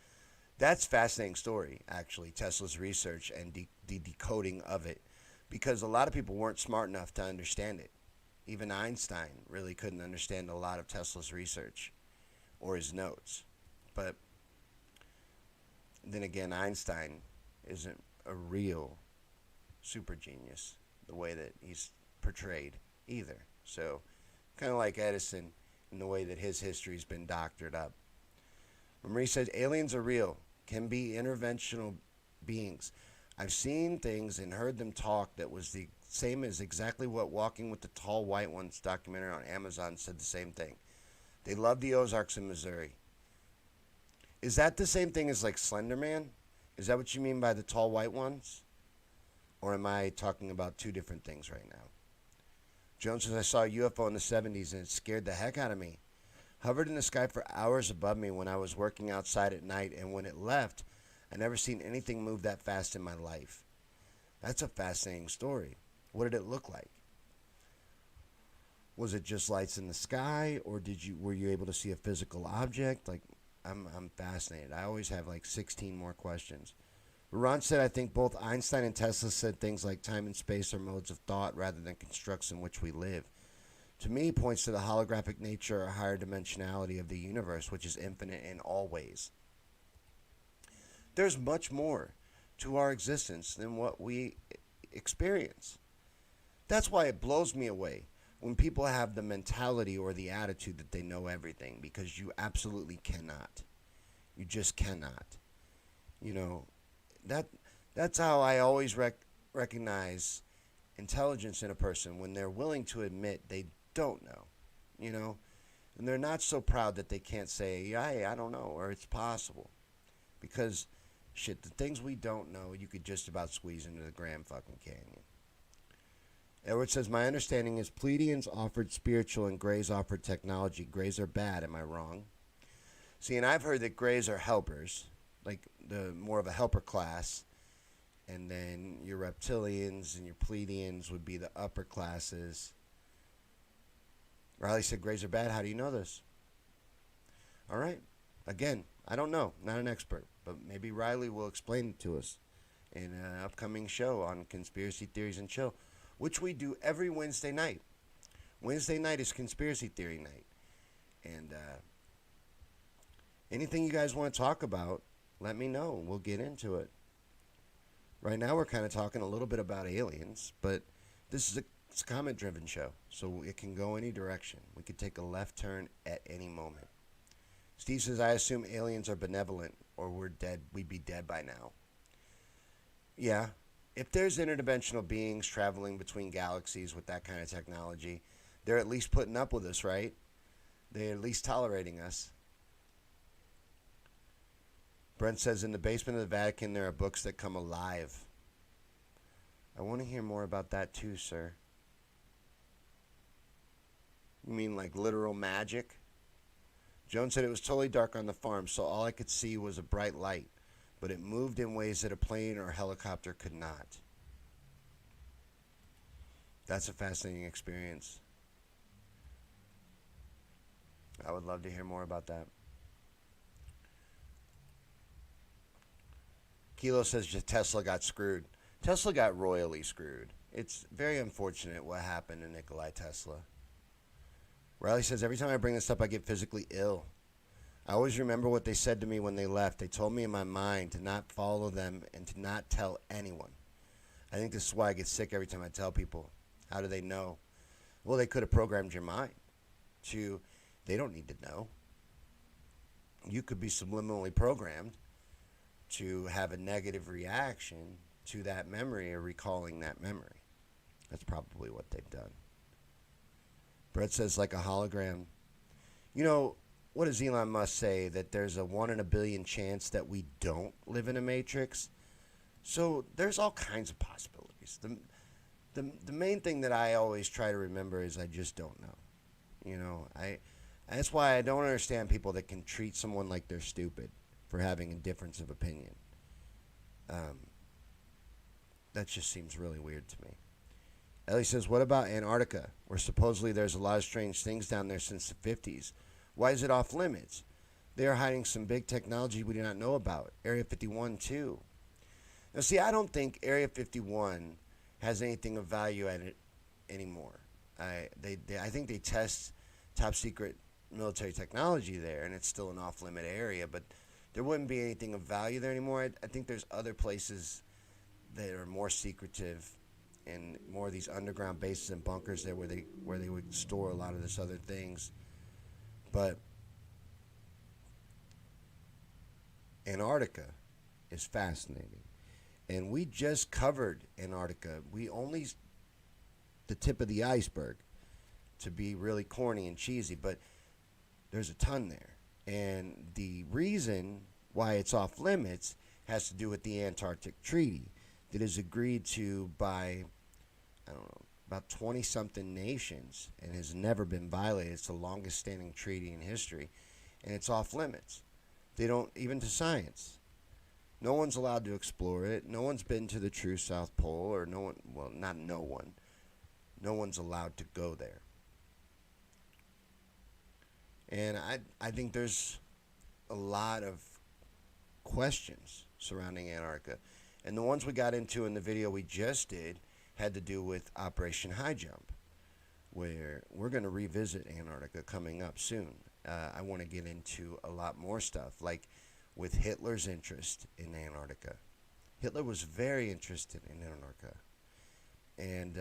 that's a fascinating story, actually, Tesla's research and the decoding of it, because a lot of people weren't smart enough to understand it. Even Einstein really couldn't understand a lot of Tesla's research or his notes. But then again, Einstein isn't a real super genius the way that he's portrayed either. So kind of like Edison in the way that his history's been doctored up. Marie says aliens are real, can be interventional beings. I've seen things and heard them talk that was the same as exactly what Walking with the Tall White Ones documentary on Amazon said the same thing. They love the Ozarks in Missouri. Is that the same thing as like Slender Man? Is that what you mean by the tall white ones? Or am I talking about two different things right now? Jones says, I saw a UFO in the 70s and it scared the heck out of me. Hovered in the sky for hours above me when I was working outside at night, and when it left, I never seen anything move that fast in my life. That's a fascinating story. What did it look like? Was it just lights in the sky, or were you able to see a physical object? Like, I'm fascinated. I always have like 16 more questions. Ron said, I think both Einstein and Tesla said things like time and space are modes of thought rather than constructs in which we live. To me, points to the holographic nature or higher dimensionality of the universe, which is infinite in all ways. There's much more to our existence than what we experience. That's why it blows me away when people have the mentality or the attitude that they know everything, because you absolutely cannot. You just cannot. You know, that's how I always recognize intelligence in a person, when they're willing to admit they don't know, you know, and they're not so proud that they can't say, yeah, I don't know, or it's possible, because shit, the things we don't know, you could just about squeeze into the Grand fucking Canyon. Edward says, my understanding is Pleiadians offered spiritual and Greys offered technology. Greys are bad, am I wrong? See, and I've heard that Greys are helpers, like the more of a helper class, and then your reptilians and your Pleiadians would be the upper classes. Riley said Greys are bad. How do you know this? All right. Again, I don't know. Not an expert. But maybe Riley will explain it to us in an upcoming show on Conspiracy Theories and Chill, which we do every Wednesday night. Wednesday night is Conspiracy Theory night. And anything you guys want to talk about, let me know. We'll get into it. Right now we're kind of talking a little bit about aliens, but this is it's a comment-driven show, so it can go any direction. We could take a left turn at any moment. Steve says, I assume aliens are benevolent, or we'd be dead by now. Yeah, if there's interdimensional beings traveling between galaxies with that kind of technology, they're at least putting up with us, right? They're at least tolerating us. Brent says, in the basement of the Vatican, there are books that come alive. I want to hear more about that too, sir. You mean like literal magic? Joan said it was totally dark on the farm, so all I could see was a bright light, but it moved in ways that a plane or a helicopter could not. That's a fascinating experience. I would love to hear more about that. Kilo says Tesla got screwed. Tesla got royally screwed. It's very unfortunate what happened to Nikolai Tesla. Riley says, every time I bring this up, I get physically ill. I always remember what they said to me when they left. They told me in my mind to not follow them and to not tell anyone. I think this is why I get sick every time I tell people. How do they know? Well, they could have programmed your mind to, they don't need to know. You could be subliminally programmed to have a negative reaction to that memory or recalling that memory. That's probably what they've done. Brett says, like a hologram. You know, what does Elon Musk say? That there's a 1 in a billion chance that we don't live in a matrix? So there's all kinds of possibilities. The main thing that I always try to remember is I just don't know. You know, that's why I don't understand people that can treat someone like they're stupid for having a difference of opinion. That just seems really weird to me. Ellie says, what about Antarctica, where supposedly there's a lot of strange things down there since the 50s? Why is it off limits? They are hiding some big technology we do not know about. Area 51, too. Now, see, I don't think Area 51 has anything of value at it anymore. I think they test top secret military technology there, and it's still an off-limit area, but there wouldn't be anything of value there anymore. I think there's other places that are more secretive and more of these underground bases and bunkers there where they would store a lot of this other things. But Antarctica is fascinating. And we just covered Antarctica. We only the tip of the iceberg, to be really corny and cheesy, but there's a ton there. And the reason why it's off limits has to do with the Antarctic Treaty that is agreed to by, I don't know, about 20-something nations and has never been violated. It's the longest standing treaty in history, and it's off limits. They don't, even to science. No one's allowed to explore it. No one's been to the true South Pole, or no one, well, not no one. No one's allowed to go there. And I think there's a lot of questions surrounding Antarctica. And the ones we got into in the video we just did had to do with Operation High Jump, where we're going to revisit Antarctica coming up soon. I want to get into a lot more stuff, like with Hitler's interest in Antarctica. Hitler was very interested in Antarctica. And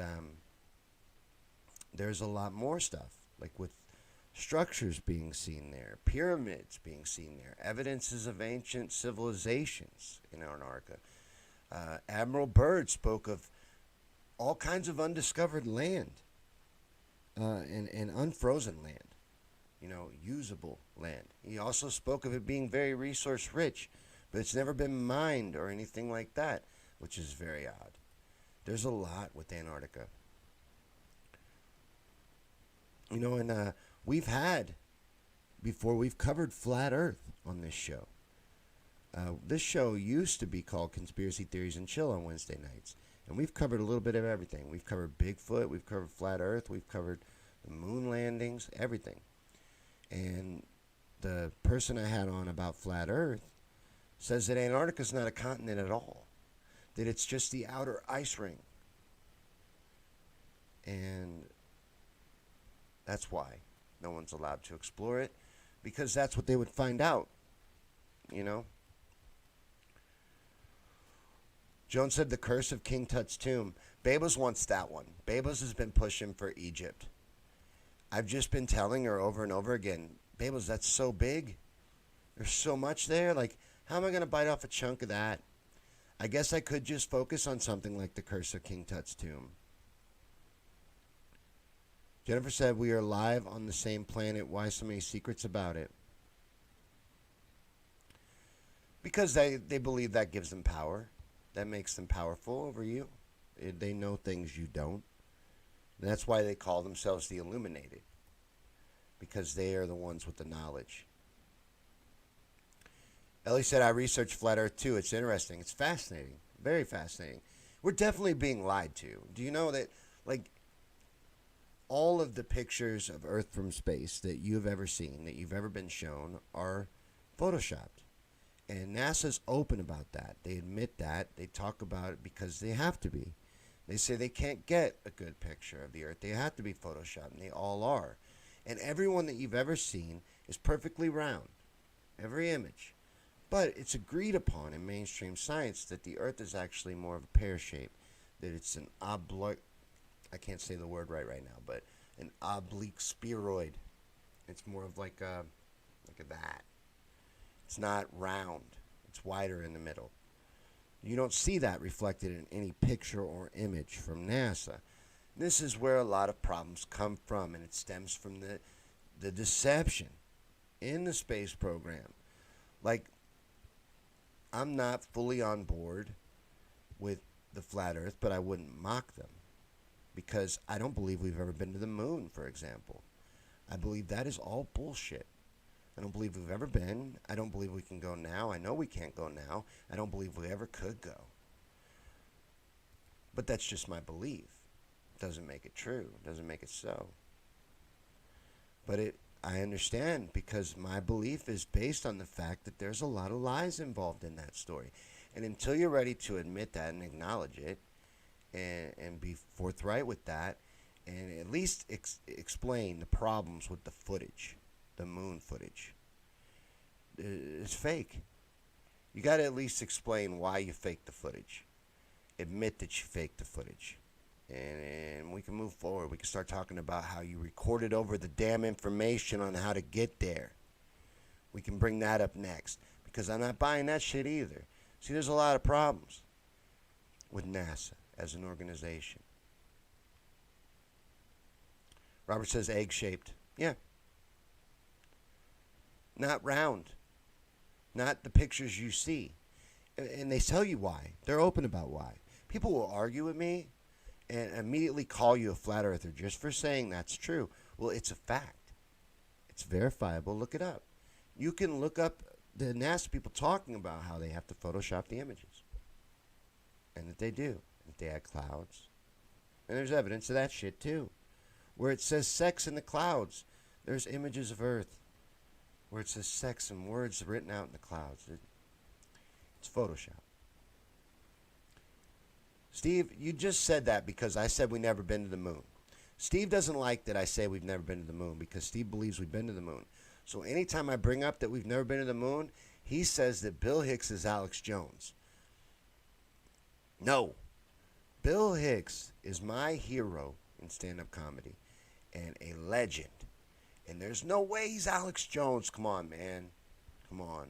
there's a lot more stuff, like with structures being seen there, pyramids being seen there, evidences of ancient civilizations in Antarctica. Admiral Byrd spoke of all kinds of undiscovered land and unfrozen land, you know, usable land. He also spoke of it being very resource rich, but it's never been mined or anything like that, which is very odd. There's a lot with Antarctica. You know, and we've covered Flat Earth on this show. This show used to be called Conspiracy Theories and Chill on Wednesday nights. And we've covered a little bit of everything. We've covered Bigfoot, we've covered Flat Earth, we've covered the moon landings, everything. And the person I had on about Flat Earth says that Antarctica is not a continent at all, that it's just the outer ice ring. And that's why no one's allowed to explore it, because that's what they would find out, you know? Joan said the curse of King Tut's tomb. Babos wants that one. Babos has been pushing for Egypt. I've just been telling her over and over again, Babos, that's so big. There's so much there. Like, how am I going to bite off a chunk of that? I guess I could just focus on something like the curse of King Tut's tomb. Jennifer said, we are live on the same planet. Why so many secrets about it? Because they believe that gives them power. That makes them powerful over you. They know things you don't. And that's why they call themselves the Illuminated. Because they are the ones with the knowledge. Ellie said, I researched Flat Earth too. It's interesting. It's fascinating. Very fascinating. We're definitely being lied to. Do you know that, like, all of the pictures of Earth from space that you've ever seen, that you've ever been shown, are photoshopped? And NASA's open about that. They admit that. They talk about it because they have to be. They say they can't get a good picture of the Earth. They have to be photoshopped, and they all are. And everyone that you've ever seen is perfectly round. Every image. But it's agreed upon in mainstream science that the Earth is actually more of a pear shape. That it's an I can't say the word right now, but an oblique spheroid. It's more of like a that. It's not round. It's wider in the middle. You don't see that reflected in any picture or image from NASA. This is where a lot of problems come from, and it stems from the deception in the space program. Like, I'm not fully on board with the flat earth, but I wouldn't mock them because I don't believe we've ever been to the moon, for example. I believe that is all bullshit. I don't believe we've ever been. I don't believe we can go now. I know we can't go now. I don't believe we ever could go. But that's just my belief. It doesn't make it true. It doesn't make it so. But I understand because my belief is based on the fact that there's a lot of lies involved in that story. And until you're ready to admit that and acknowledge it and be forthright with that and at least explain the problems with the footage, the moon footage, it's fake. You got to at least explain why you faked the footage. Admit that you faked the footage. And we can move forward. We can start talking about how you recorded over the damn information on how to get there. We can bring that up next because I'm not buying that shit either. See, there's a lot of problems with NASA as an organization. Robert says egg-shaped. Yeah. Not round. Not the pictures you see. And they tell you why. They're open about why. People will argue with me and immediately call you a flat earther just for saying that's true. Well, it's a fact. It's verifiable. Look it up. You can look up the NASA people talking about how they have to Photoshop the images. And that they do. That they add clouds. And there's evidence of that shit too. Where it says sex in the clouds, there's images of Earth. Where it says sex and words written out in the clouds. It's Photoshop. Steve, you just said that because I said we've never been to the moon. Steve doesn't like that I say we've never been to the moon because Steve believes we've been to the moon. So anytime I bring up that we've never been to the moon, he says that Bill Hicks is Alex Jones. No. Bill Hicks is my hero in stand-up comedy and a legend. And there's no way he's Alex Jones. Come on, man. Come on.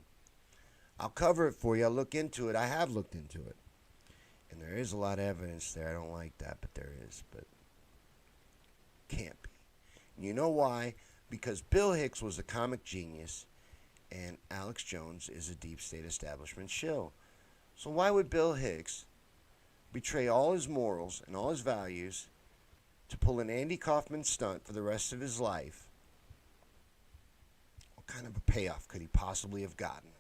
I'll cover it for you. I'll look into it. I have looked into it. And there is a lot of evidence there. I don't like that, but there is. But can't be. You know why? Because Bill Hicks was a comic genius, and Alex Jones is a deep state establishment shill. So why would Bill Hicks betray all his morals and all his values to pull an Andy Kaufman stunt for the rest of his life? What kind of a payoff could he possibly have gotten?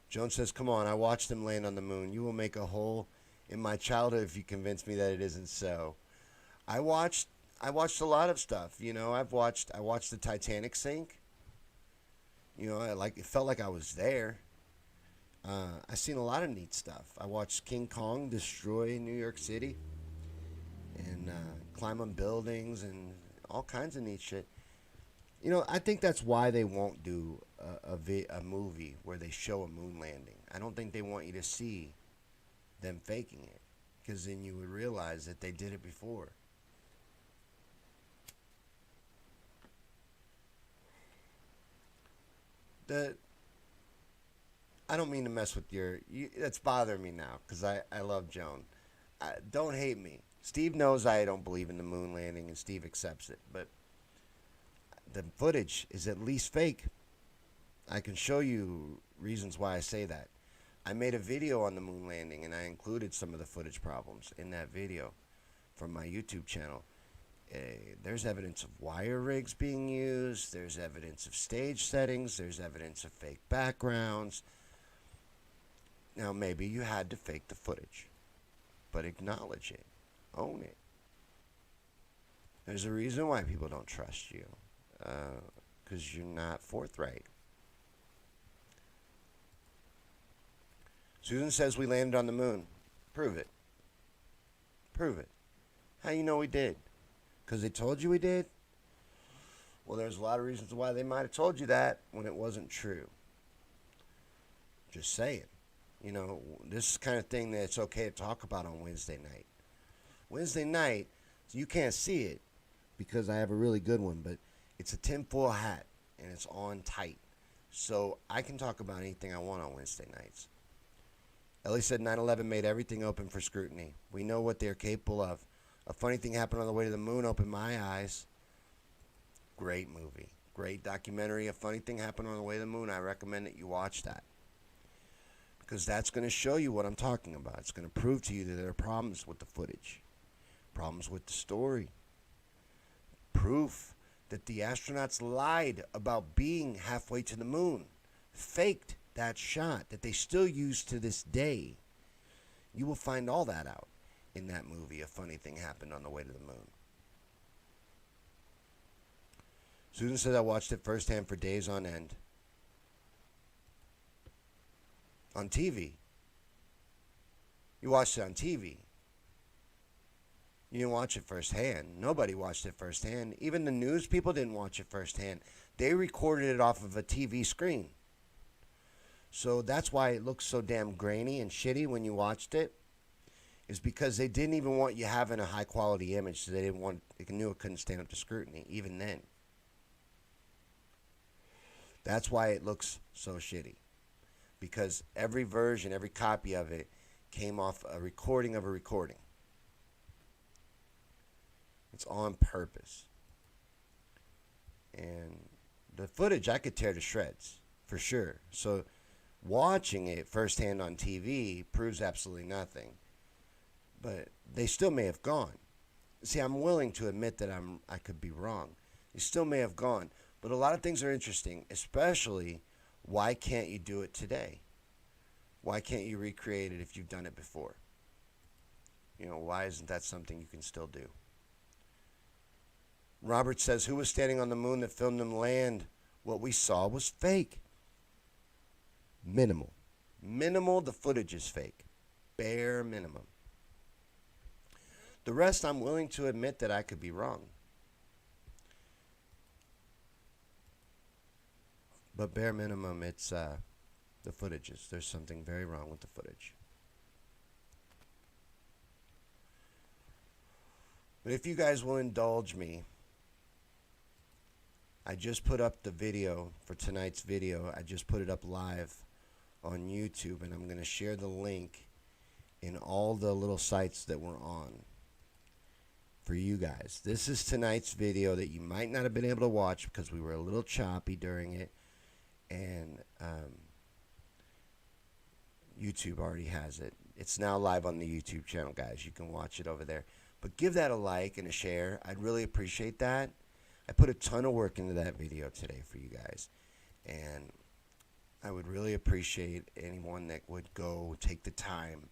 Jones says, come on, I watched him land on the moon. You will make a hole in my childhood if you convince me that it isn't so. I watched a lot of stuff. You know, I watched the Titanic sink. You know, it felt like I was there. I seen a lot of neat stuff. I watched King Kong destroy New York City and climb on buildings and all kinds of neat shit. You know, I think that's why they won't do a movie where they show a moon landing. I don't think they want you to see them faking it, because then you would realize that they did it before. I don't mean to mess with that's bothering me now, because I love Joan. Don't hate me. Steve knows I don't believe in the moon landing, and Steve accepts it, but the footage is at least fake. I can show you reasons why I say that. I made a video on the moon landing, and I included some of the footage problems in that video from my YouTube channel. There's evidence of wire rigs being used. There's evidence of stage settings. There's evidence of fake backgrounds. Now, maybe you had to fake the footage, but acknowledge it. Own it. There's a reason why people don't trust you. Because you're not forthright. Susan says we landed on the moon. Prove it. Prove it. How you know we did? Because they told you we did? Well, there's a lot of reasons why they might have told you that when it wasn't true. Just saying. You know, this is the kind of thing that it's okay to talk about on Wednesday night. Wednesday night, so you can't see it because I have a really good one, but it's a tinfoil hat and it's on tight. So I can talk about anything I want on Wednesday nights. Ellie said 9/11 made everything open for scrutiny. We know what they're capable of. A funny thing happened on the way to the moon opened my eyes. Great movie. Great documentary. A funny thing happened on the way to the moon. I recommend that you watch that. Because that's going to show you what I'm talking about. It's going to prove to you that there are problems with the footage. Problems with the story. Proof that the astronauts lied about being halfway to the moon. Faked that shot that they still use to this day. You will find all that out in that movie. A funny thing happened on the way to the moon. Susan said I watched it firsthand for days on end. On TV. You watched it on TV. You didn't watch it firsthand. Nobody watched it firsthand. Even the news people didn't watch it firsthand. They recorded it off of a TV screen. So that's why it looks so damn grainy and shitty when you watched it. Is because they didn't even want you having a high quality image. So they knew it couldn't stand up to scrutiny, even then. That's why it looks so shitty. Because every version, every copy of it came off a recording of a recording. It's on purpose. And the footage I could tear to shreds, for sure. So watching it firsthand on TV proves absolutely nothing. But they still may have gone. See, I'm willing to admit that I could be wrong. They still may have gone. But a lot of things are interesting, especially why can't you do it today? Why can't you recreate it if you've done it before? You know, why isn't that something you can still do? Robert says, who was standing on the moon that filmed them land? What we saw was fake. Minimal. Minimal, the footage is fake. Bare minimum. The rest, I'm willing to admit that I could be wrong. But bare minimum, it's the footages. There's something very wrong with the footage. But if you guys will indulge me, I just put up the video for tonight's video. I just put it up live on YouTube, and I'm going to share the link in all the little sites that we're on for you guys. This is tonight's video that you might not have been able to watch because we were a little choppy during it, and YouTube already has it. It's now live on the YouTube channel, guys. You can watch it over there. But give that a like and a share. I'd really appreciate that. I put a ton of work into that video today for you guys. And I would really appreciate anyone that would go take the time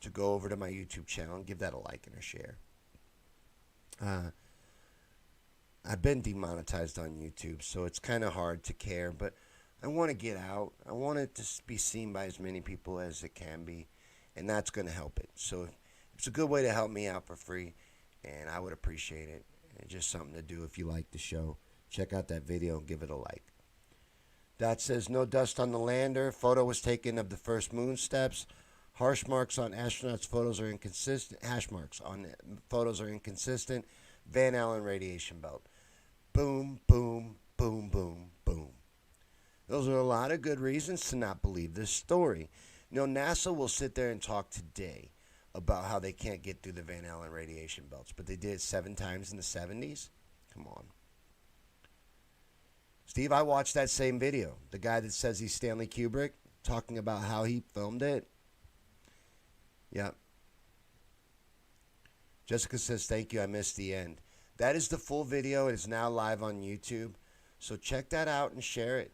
to go over to my YouTube channel and give that a like and a share. I've been demonetized on YouTube, so it's kind of hard to care, but I want to get out. I want it to be seen by as many people as it can be, and that's going to help it. So it's a good way to help me out for free, and I would appreciate it. It's just something to do if you like the show. Check out that video and give it a like. Dot says, no dust on the lander. Photo was taken of the first moon steps. Hash marks on astronauts' photos are inconsistent. Hash marks on photos are inconsistent. Van Allen radiation belt. Boom, boom, boom, boom, boom. Those are a lot of good reasons to not believe this story. You know, NASA will sit there and talk today about how they can't get through the Van Allen radiation belts, but they did it 7 times in the 70s? Come on. Steve, I watched that same video. The guy that says he's Stanley Kubrick, talking about how he filmed it. Yep. Jessica says, thank you, I missed the end. That is the full video. It is now live on YouTube. So check that out and share it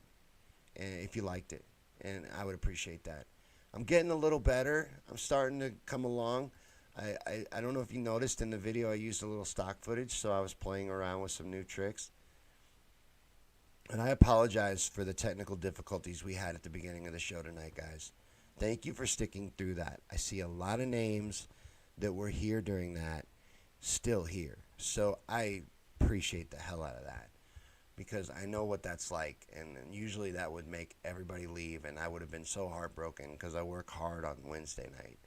if you liked it. And I would appreciate that. I'm getting a little better. I'm starting to come along. I don't know if you noticed in the video I used a little stock footage, so I was playing around with some new tricks. And I apologize for the technical difficulties we had at the beginning of the show tonight, guys. Thank you for sticking through that. I see a lot of names that were here during that still here. So I appreciate the hell out of that because I know what that's like. And usually that would make everybody leave, and I would have been so heartbroken because I work hard on Wednesday night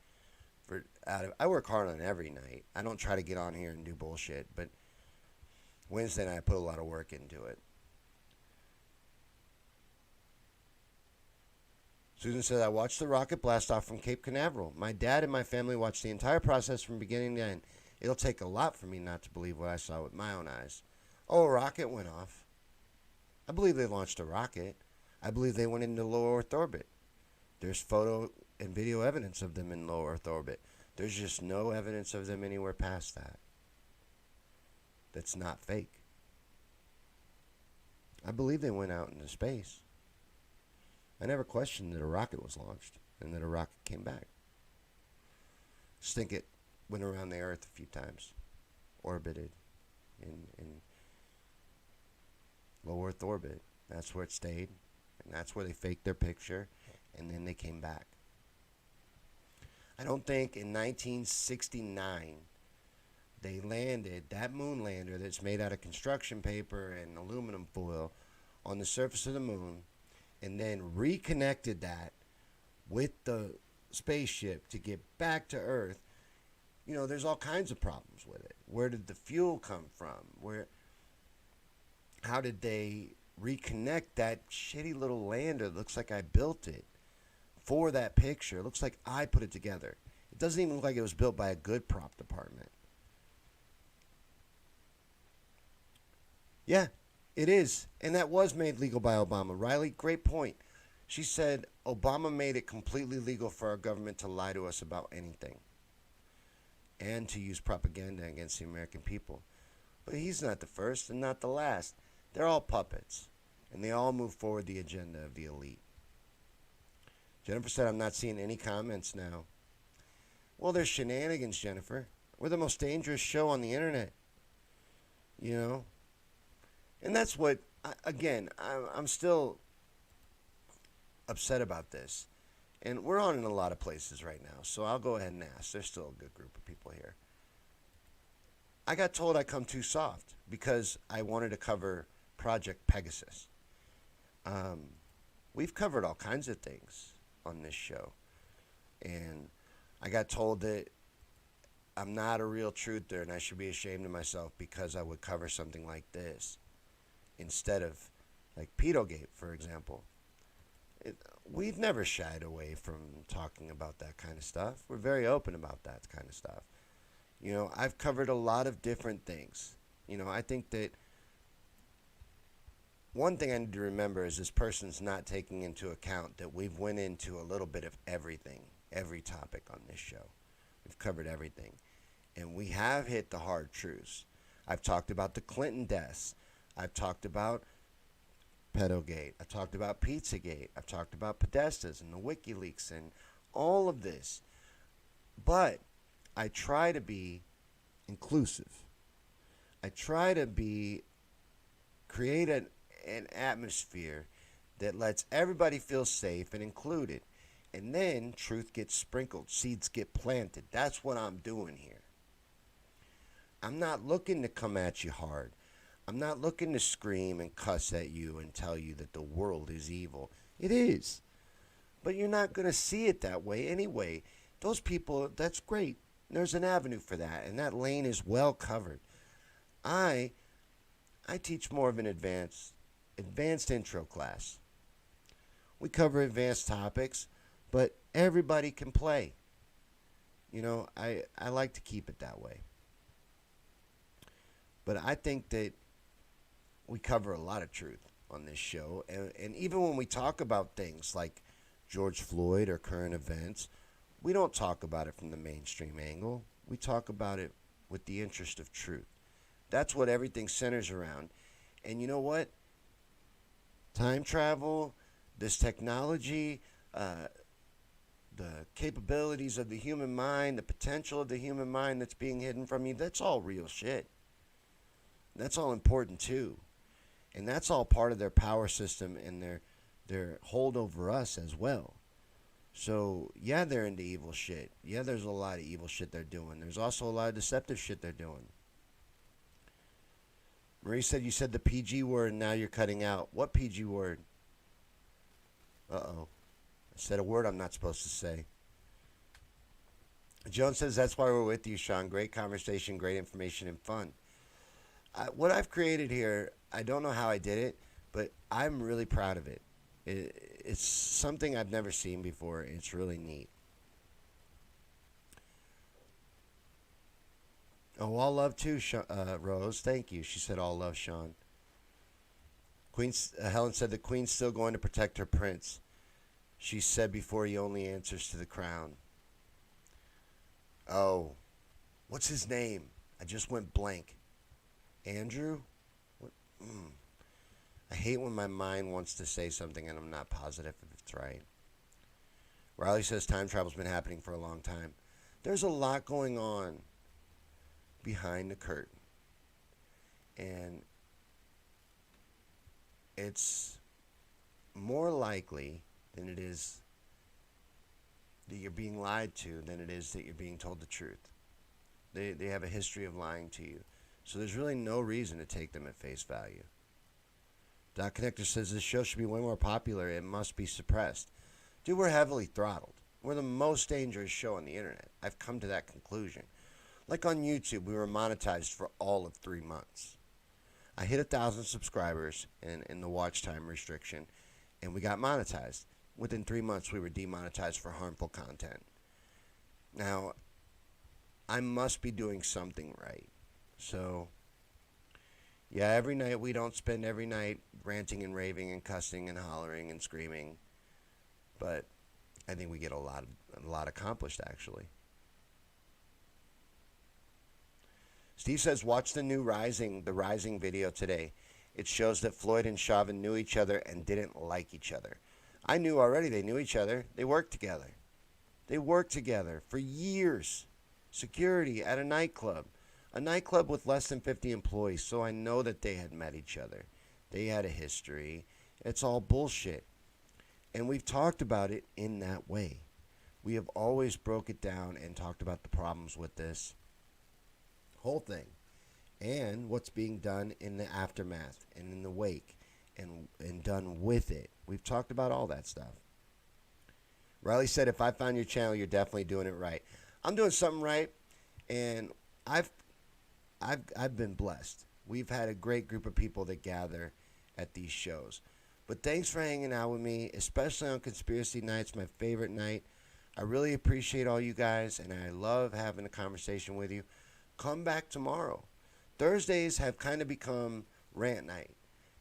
effort out of. I work hard on every night. I don't try to get on here and do bullshit, but Wednesday night I put a lot of work into it. Susan says, I watched the rocket blast off from Cape Canaveral. My dad and my family watched the entire process from beginning to end. It'll take a lot for me not to believe what I saw with my own eyes. Oh, a rocket went off. I believe they launched a rocket. I believe they went into low Earth orbit. There's photo and video evidence of them in low Earth orbit. There's just no evidence of them anywhere past that. That's not fake. I believe they went out into space. I never questioned that a rocket was launched and that a rocket came back. Just think it went around the Earth a few times, orbited in low Earth orbit. That's where it stayed, and that's where they faked their picture, and then they came back. I don't think in 1969 they landed that moon lander that's made out of construction paper and aluminum foil on the surface of the moon and then reconnected that with the spaceship to get back to Earth. You know, there's all kinds of problems with it. Where did the fuel come from? How did they reconnect that shitty little lander? It looks like I built it for that picture. It looks like I put it together. It doesn't even look like it was built by a good prop department. Yeah, it is. And that was made legal by Obama. Riley, great point. She said Obama made it completely legal for our government to lie to us about anything and to use propaganda against the American people. But he's not the first and not the last. They're all puppets, and they all move forward the agenda of the elite. Jennifer said, I'm not seeing any comments now. Well, there's shenanigans, Jennifer. We're the most dangerous show on the internet. You know? And that's what, again, I'm still upset about this. And we're on in a lot of places right now, so I'll go ahead and ask. There's still a good group of people here. I got told I come too soft because I wanted to cover Project Pegasus. We've covered all kinds of things on this show. And I got told that I'm not a real truther and I should be ashamed of myself because I would cover something like this instead of like Pedogate, for example. We've never shied away from talking about that kind of stuff. We're very open about that kind of stuff. You know, I've covered a lot of different things. You know, I think that one thing I need to remember is this person's not taking into account that we've went into a little bit of everything, every topic on this show. We've covered everything. And we have hit the hard truths. I've talked about the Clinton deaths. I've talked about Pedogate. I've talked about Pizzagate. I've talked about Podestas and the WikiLeaks and all of this. But I try to be inclusive. I try to create an atmosphere that lets everybody feel safe and included. And then truth gets sprinkled, seeds get planted. That's what I'm doing here. I'm not looking to come at you hard. I'm not looking to scream and cuss at you and tell you that the world is evil. It is. But you're not going to see it that way anyway. Those people, that's great. There's an avenue for that, and that lane is well covered. I teach more of an advanced intro class. We cover advanced topics, but everybody can play. You know, I like to keep it that way. But I think that we cover a lot of truth on this show. And even when we talk about things like George Floyd or current events, we don't talk about it from the mainstream angle. We talk about it with the interest of truth. That's what everything centers around. And you know what? Time travel, this technology, the capabilities of the human mind, the potential of the human mind that's being hidden from you, that's all real shit. That's all important too. And that's all part of their power system and their hold over us as well. So, yeah, they're into evil shit. Yeah, there's a lot of evil shit they're doing. There's also a lot of deceptive shit they're doing. Marie said you said the PG word and now you're cutting out. What PG word? Uh-oh. I said a word I'm not supposed to say. Joan says, that's why we're with you, Sean. Great conversation, great information, and fun. What I've created here, I don't know how I did it, but I'm really proud of it. It's something I've never seen before. It's really neat. Oh, all love too, Rose. Thank you. She said, all love, Sean. Helen said, the Queen's still going to protect her prince. She said before he only answers to the crown. Oh, what's his name? I just went blank. Andrew? What? I hate when my mind wants to say something and I'm not positive if it's right. Riley says time travel's been happening for a long time. There's a lot going on behind the curtain. And it's more likely than it is that you're being lied to than it is that you're being told the truth. They have a history of lying to you. So there's really no reason to take them at face value. Dot Connector says this show should be way more popular. It must be suppressed. Dude, we're heavily throttled. We're the most dangerous show on the internet. I've come to that conclusion. Like on YouTube, we were monetized for all of 3 months. I hit 1,000 subscribers in the watch time restriction, and we got monetized. Within 3 months, we were demonetized for harmful content. Now, I must be doing something right. So, yeah, every night we don't spend every night ranting and raving and cussing and hollering and screaming. But I think we get a lot accomplished, actually. Steve says, watch the new the Rising video today. It shows that Floyd and Chauvin knew each other and didn't like each other. I knew already they knew each other. They worked together. They worked together for years. Security at a nightclub with less than 50 employees, so I know that they had met each other. They had a history. It's all bullshit. And we've talked about it in that way. We have always broke it down and talked about the problems with this whole thing and what's being done in the aftermath and in the wake and done with it. We've talked about all that stuff. Riley said, if I found your channel, you're definitely doing it right. I'm doing something right, and I've been blessed. We've had a great group of people that gather at these shows. But thanks for hanging out with me, especially on Conspiracy Nights, my favorite night. I really appreciate all you guys, and I love having a conversation with you. Come back tomorrow. Thursdays have kind of become rant night.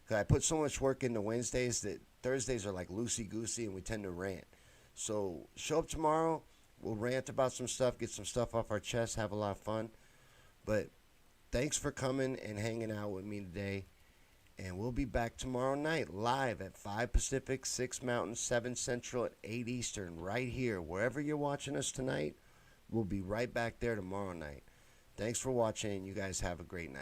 Because I put so much work into Wednesdays that Thursdays are like loosey-goosey, and we tend to rant. So show up tomorrow. We'll rant about some stuff, get some stuff off our chest, have a lot of fun. But thanks for coming and hanging out with me today. And we'll be back tomorrow night live at 5 Pacific, 6 Mountain, 7 Central, at 8 Eastern, right here. Wherever you're watching us tonight, we'll be right back there tomorrow night. Thanks for watching, and you guys have a great night.